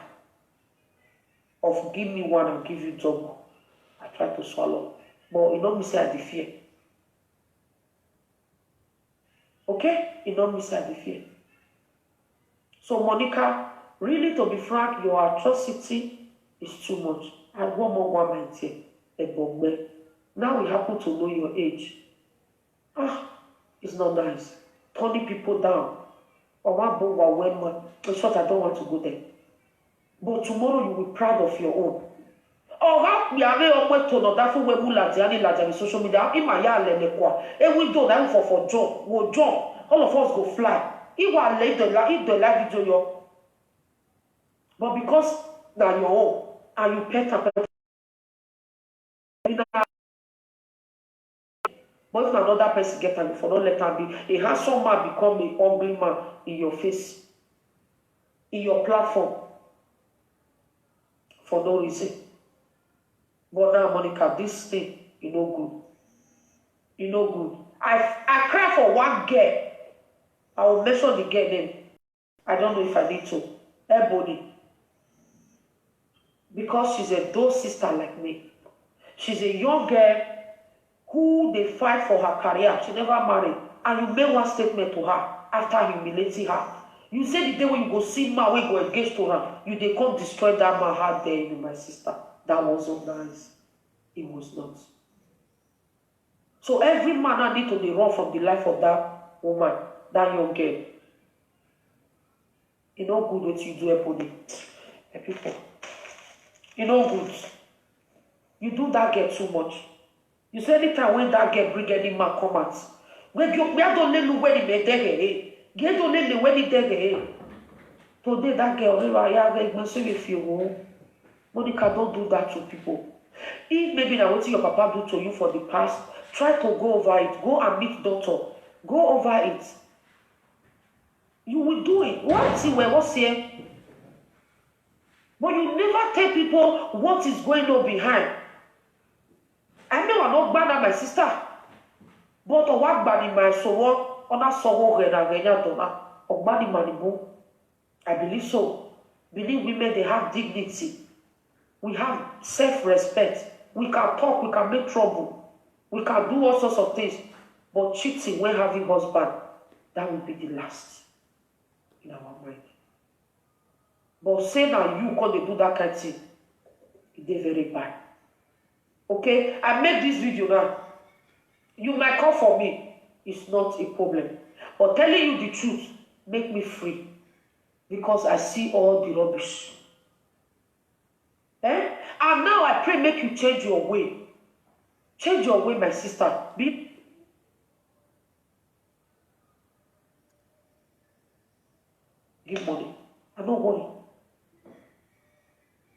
Of give me one and give you double. I try to swallow. But you don't miss I the fear. Okay? You don't miss I the fear. So Monica, really to be frank, your atrocity is too much. I want more one my dear. Now we happen to know your age. It's not nice. Turning people down. Or one boy when man. In short, I don't want to go there. But tomorrow you will be proud of your own. How we are very to know that we will like social media. In my yard, and we do that for job. We'll jump. All of us go fly. It will lay the live video. But because now your own and you pet up. But if another person get am before, don't let am be. A handsome man become a ugly man in your face, in your platform, for no reason. But now, Monica, this thing, you know good. You know good. I cry for one girl. I will mention the girl name. I don't know if I need to. Ebony. Because she's a doe sister like me. She's a young girl who they fight for her career. She never married. And you made one statement to her after humiliating her. You said the day when you go see man, when you go engage to her, you they come destroy that man heart there, you, my sister. That wasn't nice. It was not. So every man I need to be run from the life of that woman, that young girl. You know good what you do, everybody. People. You know good. You do that girl too much. You say anytime when that girl bring any man come out. We don't know when he made there. Get don't know when he there. Today that girl, I have a if you Monica, don't do that to people. If maybe now what your papa do to you for the past, try to go over it. Go and meet doctor. Go over it. You will do it. What's here? But you never tell people what is going on behind. I know I'm not bad at my sister. But I work bad in my soul. On a soul, I believe so. Believe women, they have dignity. We have self-respect. We can talk, we can make trouble. We can do all sorts of things. But cheating when having husband, that will be the last in our mind. But say now you can't do that kind of thing, it's very bad. Okay, I made this video now. You might come for me, it's not a problem. But telling you the truth make me free. Because I see all the rubbish. And now I pray make you change your way. Change your way, my sister. Give money. I don't worry.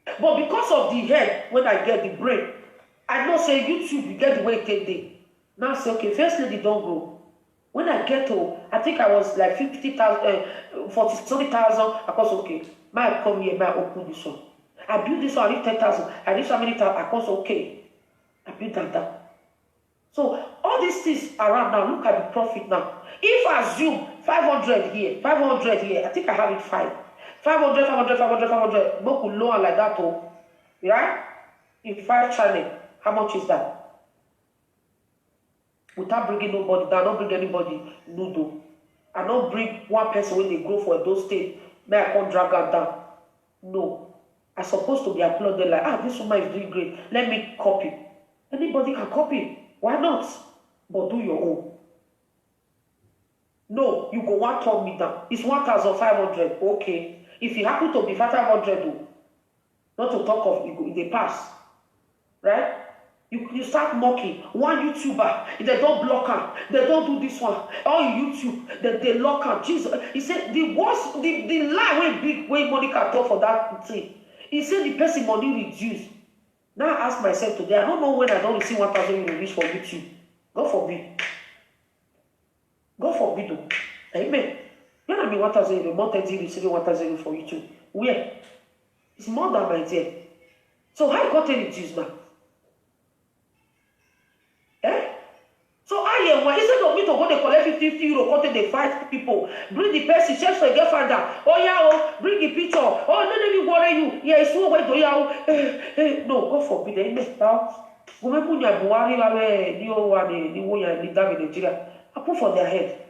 But because of the head, when I get the brain, I know say YouTube, you get the way it take day. Now I say, okay, first lady don't go. When I get to, I think I was like 50,000, 40,000. I was okay. Might come here, might open this one. I build this one, I need 10,000. I need so many times. I was okay. I build that. So all these things around now, look at the profit now. If I assume 500 here, 500 here, I think I have it 500, 500. Boku lower like that, oh, right? In 5 channel, how much is that? Without bringing nobody down, not bring anybody noodle. I don't bring one person when they grow for those states. May I can't drag her down? No. I'm supposed to be applauded like, this woman is doing great. Let me copy. Anybody can copy. Why not? But do your own. No, you go one turn me down. It's 1,500. Okay. If it happen to be 500, not to talk of they pass. Right? You start mocking one YouTuber, they don't block her, they don't do this one. All YouTube, they lock her. Jesus, he said the worst, the lie way big way Monica talk for that thing. He said the person money reduced. Now I ask myself today, I don't know when I don't receive 1,000 euros for YouTube. God forbid. God forbid. Though. Amen. When I mean 1,000 euros, more 30 receiving 1,000 euros for YouTube. Where? It's more than my dear. So how you got any reduce now? So I am instead of me to go to collect 50 euro, go to the fight people, bring the person, chef to get finder. Oh yeah, bring the picture. Oh, let me worry you. Yeah, it's so way to you. No, God forbid. Amen. Buhari I put for their head.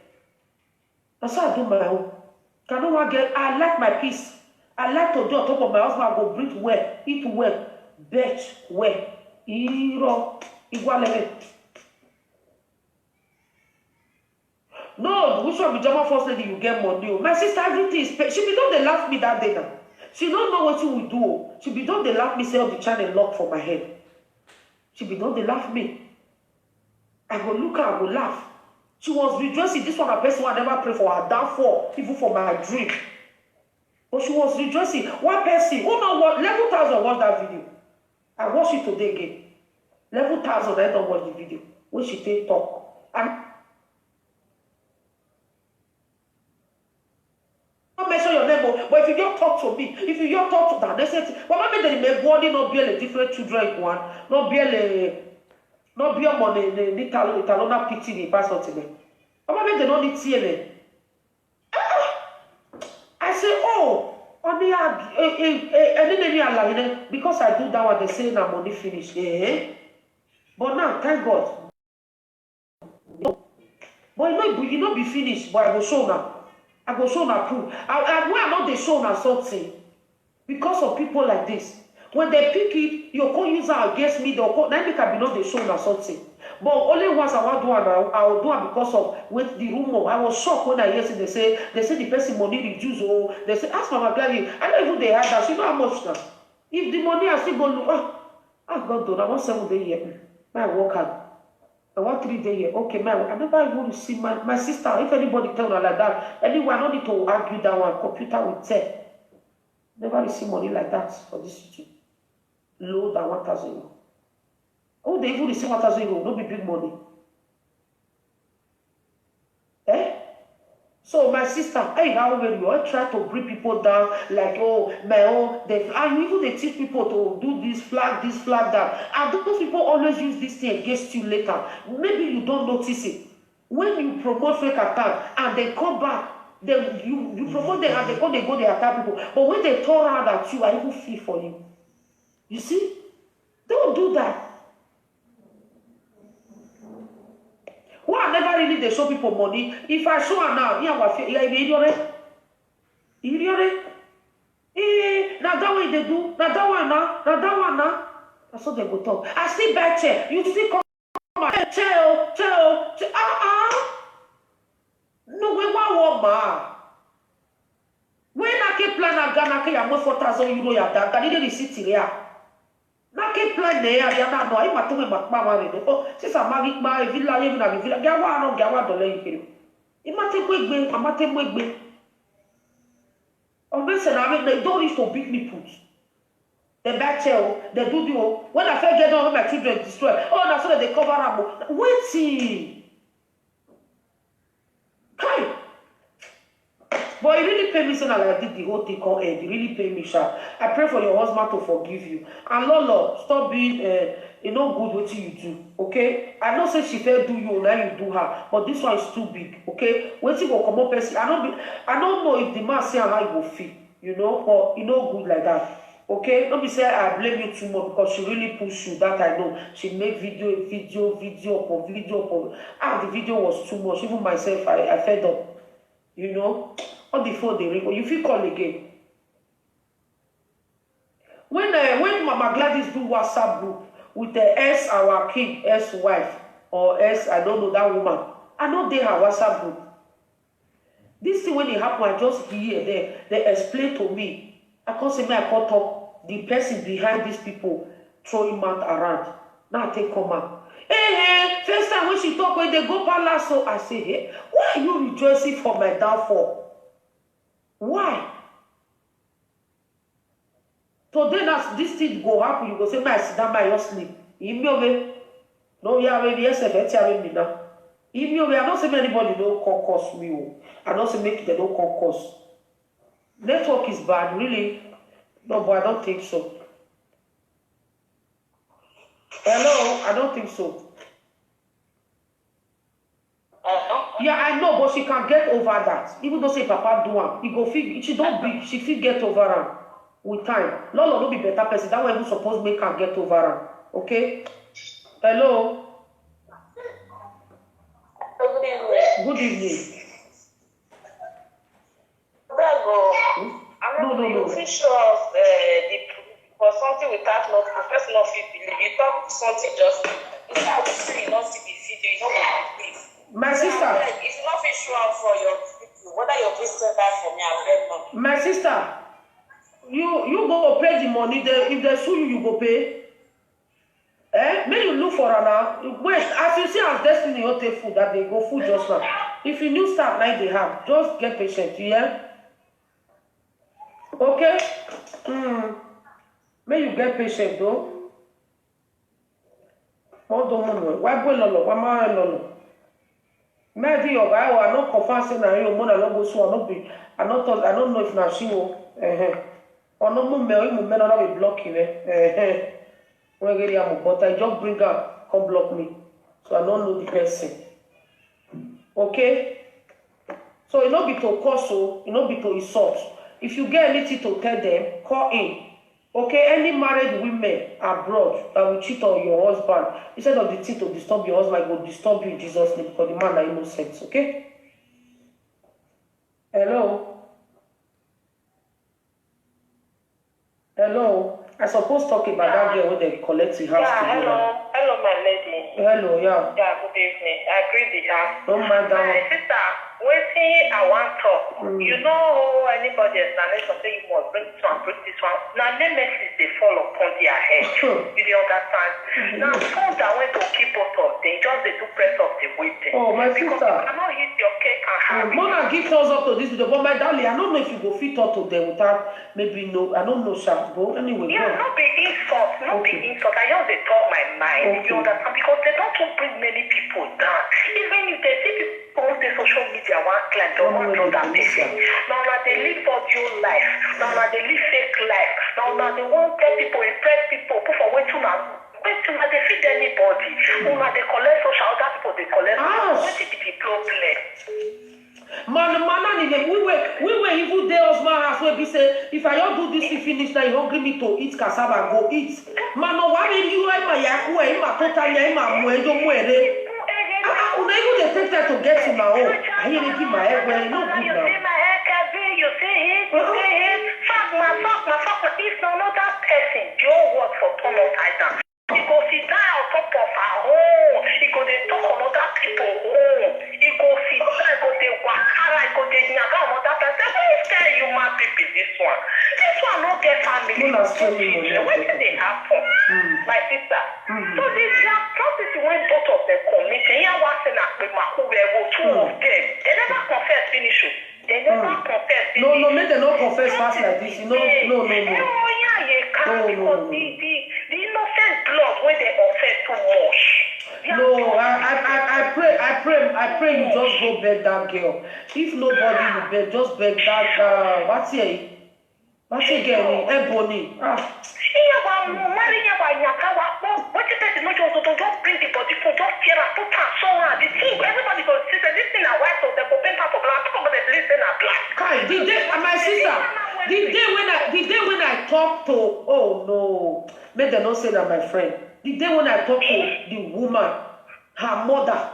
That's how I do my own. Can one get? I like my peace. I like to do on top of my husband. I go breathe well, eat well, bet well. No, which one be German first lady you get money? My sister, everything is she be don't they laugh me that day now. She don't know what you will do. She be don't they laugh me sell the channel lock for my head. She be don't they laugh me. I go look her, I go laugh. She was rejoicing. This one a person I never pray for her downfall, even for my dream. But she was rejoicing. One person, who know what level 1,000 watch that video. I watch it today again. Level 1,000 I don't watch the video. When she take talk. And mention your name, but if you don't talk to me, if you don't talk to that, they say, well, maybe they may body not be a different children one, not be a money, the Talona pity the pass to me. But maybe they don't need TNA. I say, oh, only because I do that one, they say now money finish. But now, thank God. But you know be finished, but I will show now. I go show na proof. And why not they show na something? Because of people like this. When they pick it, you can't use it against me. Now make I be not they show na something. But only once I want to do it, I will do it because of with the rumor. I was shocked when I hear they say the person money reduce. Oh, they say ask Mama Gladys. I don't even they had that. She know how much now. If the money I still go look, God done. I want 7 days here. I work hard. I want 3 days here. Okay, man. I never even see my sister. If anybody tell her like that, anyway, I don't need to argue that one. Computer will tell. Never receive money like that for this YouTube. Low than 1,000 euro. Oh, they even receive 1,000 euro. No be big money. So my sister, hey, how will you? I try to bring people down like, oh, my own. And even they teach people to do this, flag, that. And those people always use this thing against you later. Maybe you don't notice it. When you promote fake attack and they come back, then you promote them and they go, they attack people. But when they turn around at you, I even feel for you. You see? Don't do that. Why I never really they show people money. If I show her now, now that way they do, now that one now. That's what they go talk. I see bad chair. You see come chair. No, we want ma. When I keep plan a Ghana, I am 4,000 euro ya da. Can you receipt here? Na ke plan ne ya na no ai matu me makma ma re o se sa magi ma e villa ye na villa ga wa no ga wa do le ikiri I mate ko egbe amate mo egbe o be se na me they don't need to beat me put the back chair they do when I first get on my children destroy oh na so they cover am wait kai. But it really paid me saying I did the whole thing called Ed. It really paid me sharp. I pray for your husband to forgive you. And Lolo, stop being good what you do. Okay? I know say she fair do you, now you do her. But this one is too big. Okay? Wait till come up person. I don't know if the man say how he will feel. You know, but good like that. Okay? Don't be say I blame you too much because she really push you. That I know. She make video upon video. The video was too much. Even myself, I fed up. You know? On the phone they ring, you feel call again. When Mama Gladys do WhatsApp group with the our kid, wife, or I don't know that woman. I know they have WhatsApp group. This thing when it happen, I just hear they explain to me. I can't say me, I can't talk. The person behind these people throwing mouth around. Now I take come out. Hey, first time when she talk, when they go palace, so I say, hey, why are you rejoicing for my downfall? Why? So then as this thing go happen, you go say, I sit down by your sleep. No, yeah, maybe yes, me now. I don't say anybody don't concourse me. I don't say make it they don't concourse. Network is bad, really. No, but I don't think so. Hello, I don't think so. Yeah, I know, but she can get over that. Even though say Papa do one, he go feel she don't big, she feel get over her with time. Lolo no be better person. That way you suppose make her get over her. Okay? Hello. Good evening. Good evening. No. You feel sure of for something without no person of it believe. You talk something just it's how you say you not see the video, you don't believe. My sister. If you not feel sure for your video, whether your business that for me, I beg no. My sister, you go pay the money. If they sue you, you go pay. May you look for her now. Wait, as you see as Destiny you take food that they go food just now. If you new start like they have, just get patient, yeah? Okay? May you get patient though. Why go lolo? Why my lolo? Maybe your guy are not confessing na you money no go so I don't know if na she will. Or no more me not be blocking but I just bring her, come block me. So I don't know the person. Okay? So it not be to curse, it not be to insult. If you get anything to tell them, call in. Okay? Any married women abroad that will cheat on your husband, instead of the thing to disturb your husband, it will disturb you in Jesus' name because the man are innocent. Okay? Hello? Hello? I suppose talk about that girl when they collect the house together. Hello, my lady. Hello, yeah. Yeah, good evening. I agree with that. Don't mind that. My sister, waiting, I want to talk. You know anybody explanation say you must bring this one, bring this one. Now, name messages they fall upon their head. You dey understand? Now, phone that went to keep both of them, just they do press of the waiting. Oh, my because sister. you cannot hit your cake and have it. Mona give thumbs up to this video, but my darling, I don't know if you go fit talk to them without maybe no, I don't know, sharp, but anyway. Yeah, not be insult, not be insult. I just they talk my mind. You understand? Because they don't bring many people down. Even if they see people on the social media, one client or one other person. Now they live audio life. Now they live fake life. Now they want tell people, impress people, put for way too now. Wait till they feed anybody. Now they collect social, other people they collect. What is the problem? Man, we were even there as my house where we say, if I don't do this, you finish now, you hungry me to eat cassava, go eat. Man, no, why did you like my yaku, my totally, my muedo, muere? Unable to take that to get to my own. I hear it in my head when I know good now. You see it, fuck my, if no other person, your word for Thomas Island. He go sit down on top of her home. He go dey talk on other people home. He go sit down, he go dey wakara, he go dey nyaga on other person. Who tell you my baby this one? This one no get family. When did they happen? My sister. So this atrocity when both of them commit, here was in a who were two of them. They never confess finish. They never confess. No, make them not confess fast like this. No. Because the innocent blood when they offend too much. No, I pray you just go beg that girl. If nobody will beg, just beg that what's it? What's it again? Ebony. Don't bring the body for just tear and put her somewhere. The thing, everybody goes see that this thing are white, so they go paint her for black. Talk about the listen are black. Kai, my sister, the day when I talk to, oh no, may they not say that, my friend. The day when I talk to the woman, her mother,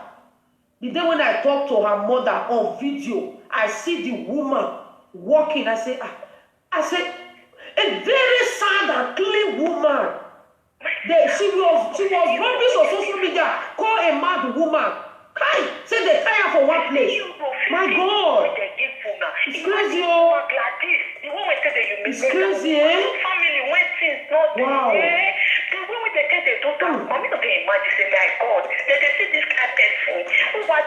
the day when I talk to her mother on video, I see the woman walking. I say, a very sad and clean woman. She was rubbish on social media, call a mad woman. Kai, say they tie her for one place. My God. give food now. It's crazy, oh. Gladys, the one we say that you make. It's crazy, eh? Family when things not Wow. there. The way we they get the daughter, mommy don't get imagine say my God. They see this kind of person who was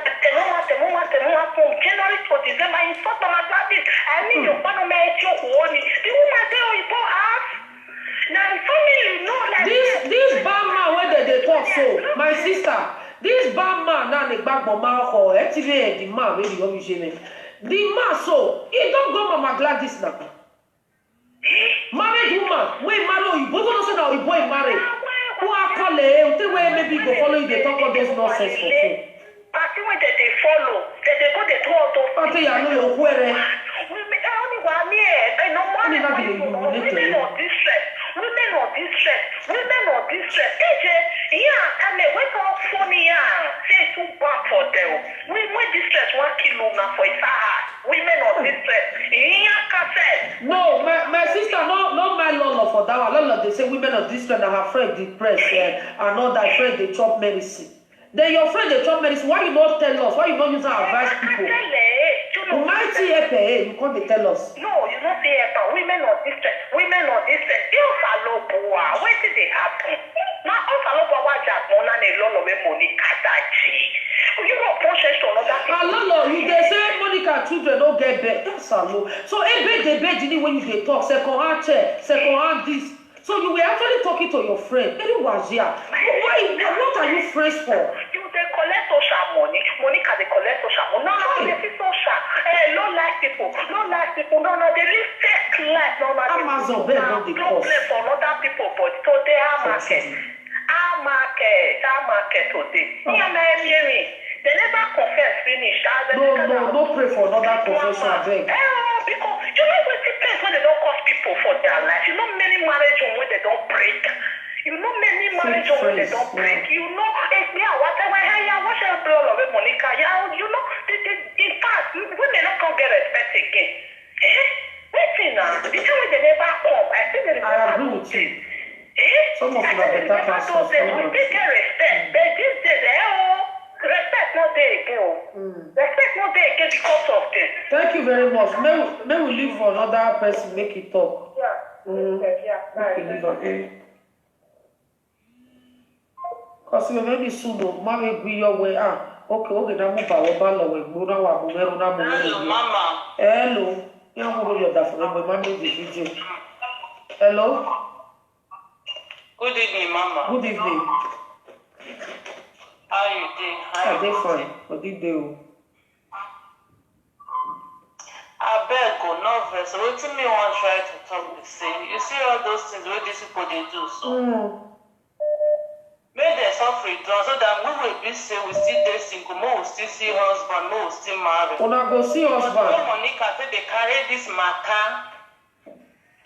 from January to December in South Mama Gladys. I mean your father may your honey. The woman say oh you don't ask. Now family know like This bad man where they talk so, my sister. This bad man now the back mama or actually the man where you me. The man so he don't go Mama Gladys now. Married woman, we marry you. Both of us now you boy married. Who are calling? The way maybe go follow you. They talk all those nonsense for free. Party when they follow, they go they do all those. Party I know you where. Women only one year. I know more women of distress. Women of distress. Women of distress. Yeah, and they wake up funny. Say too bad for them. Women distress 1 kilo now for it. Women of distress. Yeah, cassette. No, my sister, no my lolo for that one. Lolo, they say women of distress and her friend depressed and all that friend they chop medicine. Then your friend they chop medicine. Why you not tell us? Why you not use our advice people? You might see you can't tell us. No, you don't say it. Women of distress. Women of distress. You follow boa. Where did they happen? Now, all follow boa. Mona ne lolo we Monica dachi. You know, process to another. Lolo, you they say Monica children don't get bed. That's a low. So they bed when you they talk second hand chair, second hand this. So you were actually talking to your friend. Very was here. What are you friends for? You they collect social money. Monica they collect social money. No, they see social. Low life people. No, they live fake life. No, Amazon bed on the cost. Play for other people, but so they are market. Our market today. They never confess finish. No, pray for another confession, I beg. Because you know what depends when they don't cause people for their life. You know many marriage when they don't break. You know many marriage when they don't break. You know, whatever. Hey, what's your blood of Monica? Yeah, you know, in fact, women don't come get respect again. Waiting now. The time when they never come, I think they I agree with you. Some of them are better pastors. We get respect, but these days, respect not there again. Respect not there again because of this. Thank you very much. May we leave for another person make it talk. Yeah. Okay. Because you maybe soon, mommy be your way. Okay, now move our ball away. Hello, Mama. Hello. You know your dad for mommy the video. Hello. Good evening, Mama. Good evening. How you doing? They fine. What did they do? I beg go no verse. What to me want try to talk the same. You see all those things where these people they do so. Make them suffer it so that we will be say we still dey single, we will still see husband, we will still marry. Una go see husband. But Monica say they carry this matter.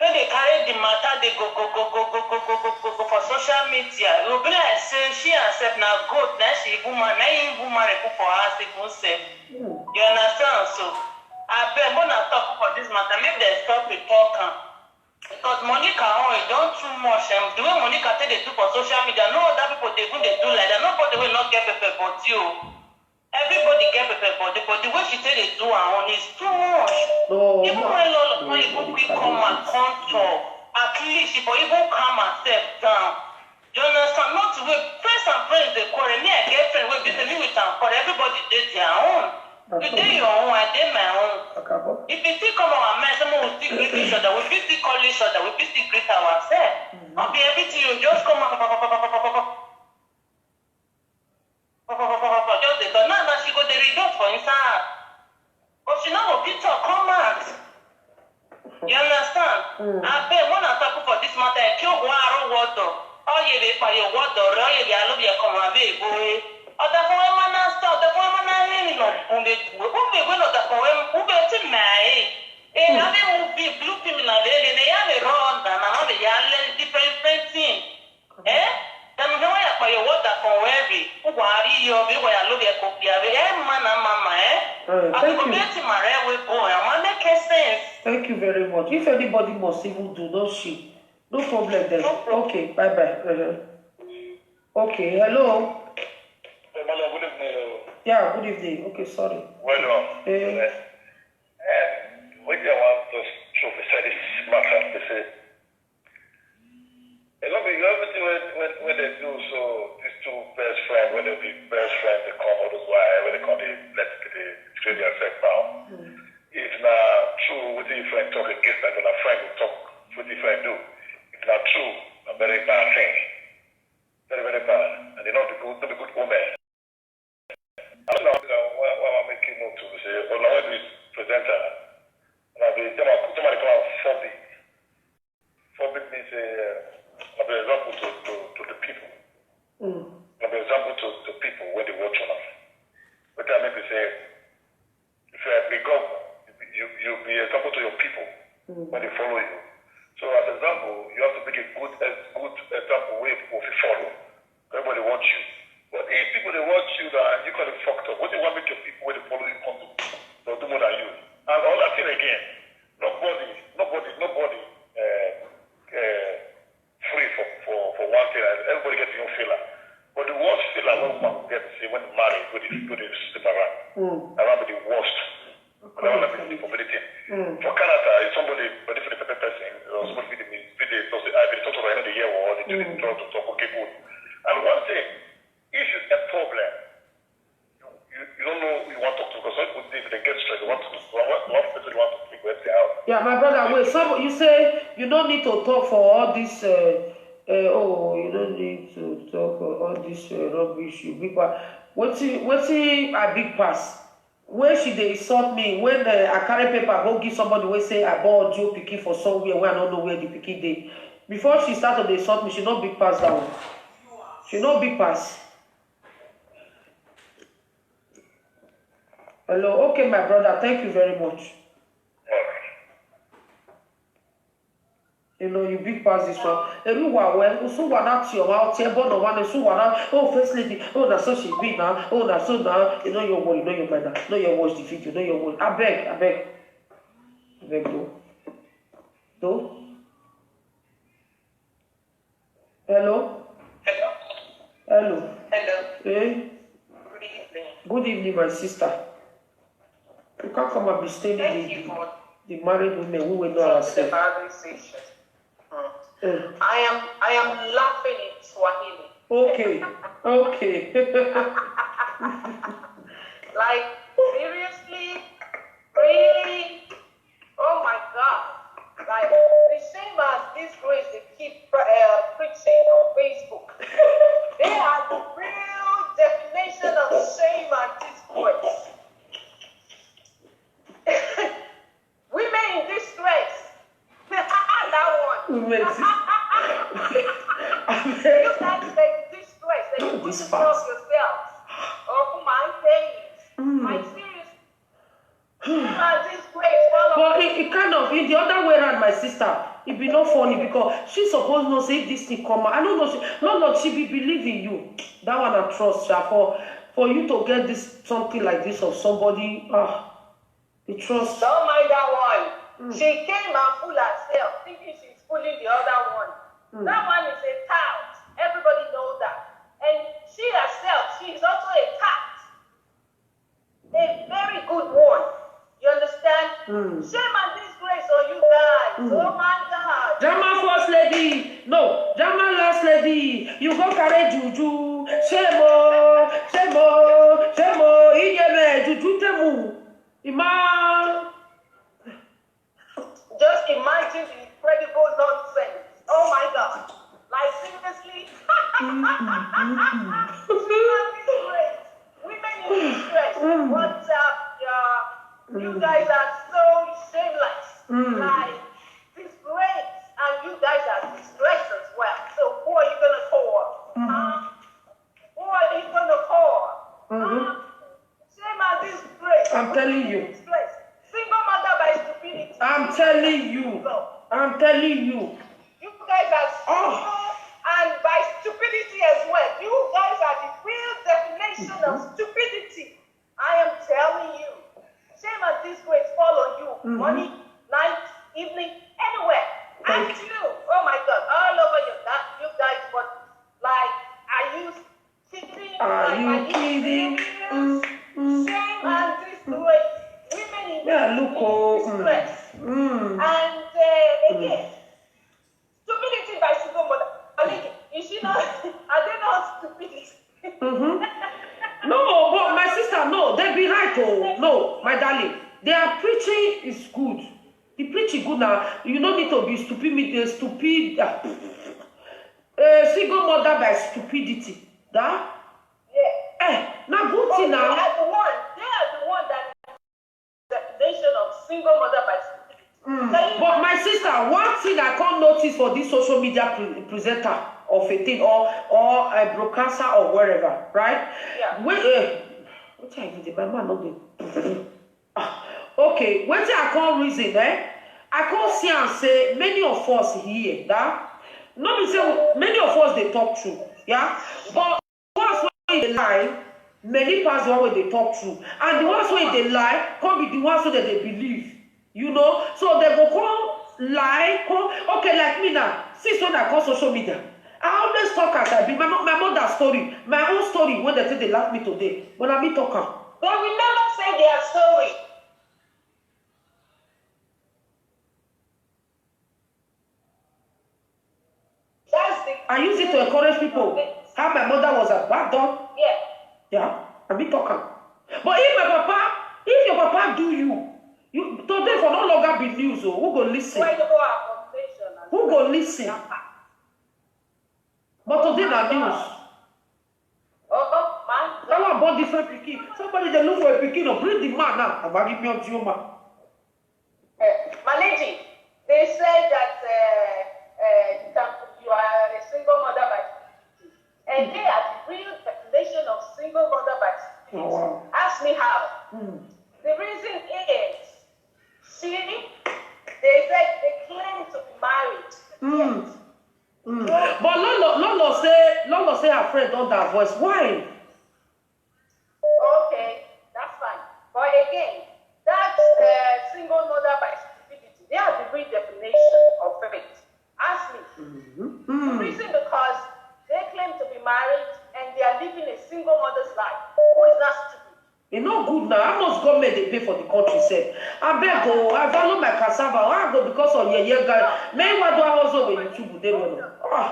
When they carry the matter, they go for social media. It will be like say she herself now good, now she woman, now you woman for her even say. You understand? So I beg when I talk for this matter, maybe they stop it talking. Because Monica, it don't too much. The way Monica say they do for social media, no other people they do like that. Nobody will not get paper but you. Everybody get paper but the way she say they do her own is too much. No, even when Lolo even quick come and come talk, at least she for even calm herself down. You understand? Not to wait. Friends and friends they quarrel. Me I get friends will be me with them quarrel. Everybody did their own. You did your own, I did my own. If you still come on our man, someone will still greet each other. We still call each other. We still greet ourselves. Not be everything you just come on. Just but now she go the result for inside. But she now will Peter come out. You understand? I bet when I talk for this matter, I kill one water. Oh, you be for your water, or you be a little bit come away, boy. Other for a man, stop the woman. Who be going to the poem? Who be to my and I movie blue people in they have a round and another different thing. Then no way for your water for every who are you be where I look at copy of man and mama, I go get to my railway boy. I make sense. Thank you very much. If anybody must even do, no shit. No problem then. Okay, bye bye. Okay, hello. Good evening. Yeah, good evening. Okay, sorry. Well, And when they want to say this matter, they say, everything when they do, so these two best friends, when they be best friends, they come all those while, when they come, they create their effect now. It's not true what the friend talk against that, and a friend will talk what the friend do. It's not true, a very bad thing. Very, very bad. And they not be good woman. I don't know why I'm making note to say, well, now when we present her, and I'll be, somebody call her phobic. Phobic means I'll be an example to the people. I'll be an example to the people when they watch on us. But that makes me say, if you are a big God, you'll be an example to your people when they follow you. So as an example, you have to make a good example way people follow. Everybody wants you. But if people they watch you and you call it fucked up, what do you want to make your people when they follow you come to? They'll do more than you. And all that thing again, nobody free for one thing. Everybody gets your own filler. But the worst filler when woman get to see when marry, go to sleep around. Around with the worst. I don't want to be for anything. For Canada, if somebody, but if it's a person, somebody feed the talk to right the year or they do the talk to talk, okay, good. And one thing, if you get problem, you don't know who you want to talk to because some people if they get stressed, one person you want to figure it out. Yeah, my brother, wait, you say you don't need to talk for all this you don't need to talk for all this rubbish, you big pass. Wetin I big pass? Where should they insult me when I carry paper go give somebody wey say I bought Joe pikin for somewhere where I don't know where the pikin dey. Before she start to insult me, she no big pass that one. She no big pass. Hello, okay, my brother, thank you very much. You know, you big pass this one. Everyone, well, so one out your mouth, no one, so one out. Oh, first lady, oh, that's so she be now. Oh, that's so now. You know your word, you know your brother. Know your watch the video, know your word. I beg, do. Hello. Hello. Eh? Good evening. Good evening, my sister. You can't come and be staying the married women who will know ourselves. I am laughing in Swahili. Okay. Like, seriously? Really? Oh my God. Like, the same as this grace they keep preaching on Facebook. They are the real definition of shame and disgrace. Women in distress. That one. Women You guys make distress and you put yourself. Oh my days. My serious. But it kind of in the other way around, my sister, it be not funny because she suppose not say this thing come out. I don't know she be believing you. That one I trust her for you to get this something like this of somebody. The trust. Don't mind that one. She came and fooled herself, thinking she's fooling the other one. That one is a tout. Everybody knows that. And she herself, she is also a tout. A very good one. You understand? Shame and disgrace on you guys. Oh my God. Jama first lady. No, Jama last lady. You go carry juju. Shemo. Iyeme juju temu. Ima. Just imagine the incredible nonsense. Oh my God. Like seriously. Women in distress. What's up? You guys are so shameless. Like disgrace, and you guys are distressed as well. So who are you gonna call? Who are you gonna call? Shame and disgrace. I'm telling you. Disgrace. Single mother by stupidity. I'm telling you. You guys are single and by stupidity as well. You guys are the real definition of stupidity. I am telling you. Shame and disgrace fall on you. Morning, night, evening, anywhere. And you. Oh my God. All over you guys. But like, are you kidding? Are you kidding? Shame and disgrace. Women in that look Stress. And again, stupidity by single mother. Is she not? Are they not stupidity? No, but my sister, no, they be right. Oh, no, my darling, their preaching is good. The preaching good now. You don't need to be stupid. Single mother by stupidity. That? Yeah. Now good thing now. They are the one that is the definition of single mother by stupidity. But my sister, one thing I can't notice for this social media presenter of a thing or a broadcaster or wherever, right? Yeah. What I did, my man not dey. Okay, what I can't reason, I can't see and say many of us here, that not be say many of us they talk true, yeah. But ones when they lie, many pass the one way they talk true, and the ones when they lie can't be the ones so that they believe, you know. So they go come lie, come okay like me now. Since when I call social media, I always talk as I be. My mother's story, my own story. When they say they laugh me today, when I be talking. They will never say their story. That's the. I use it to encourage people. How my mother was a bad dog. Yeah. Yeah, I be talking. But if your papa do you today for no longer be news. Oh, who go listen? Why you go our conversation? Who go listen? But today na news. Man. That one bought different pikin. Somebody they look for a pikin or bring the man now. I'm going to give me up to you, man. Maleji, they say that you are a single mother by stupidity. And they are the real definition of single mother by stupidity. Oh, wow. Ask me how. The reason is, see, they said they claim to be married. Yes. But Lolo say her friend don't divorce. Why? Okay, that's fine. But again, that single mother by stupidity, they are the real definition of it. Ask me. The reason because they claim to be married and they are living a single mother's life. Who is not stupid? It's not good now. How much government they pay for the country said? I beg go, I value my cassava. I go because of your guy. Maybe what do I also when YouTube they know?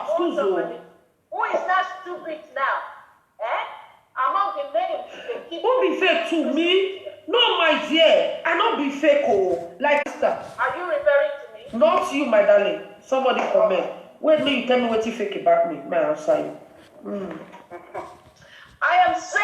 Excuse me. Who is not stupid now? Among the names they keep. Who be fake to me? No, my dear. I not be fake, oh. Like sister. Are you referring to me? Not you, my darling. Somebody comment. Wait till you tell me what you fake about me. May I answer you? I am saying.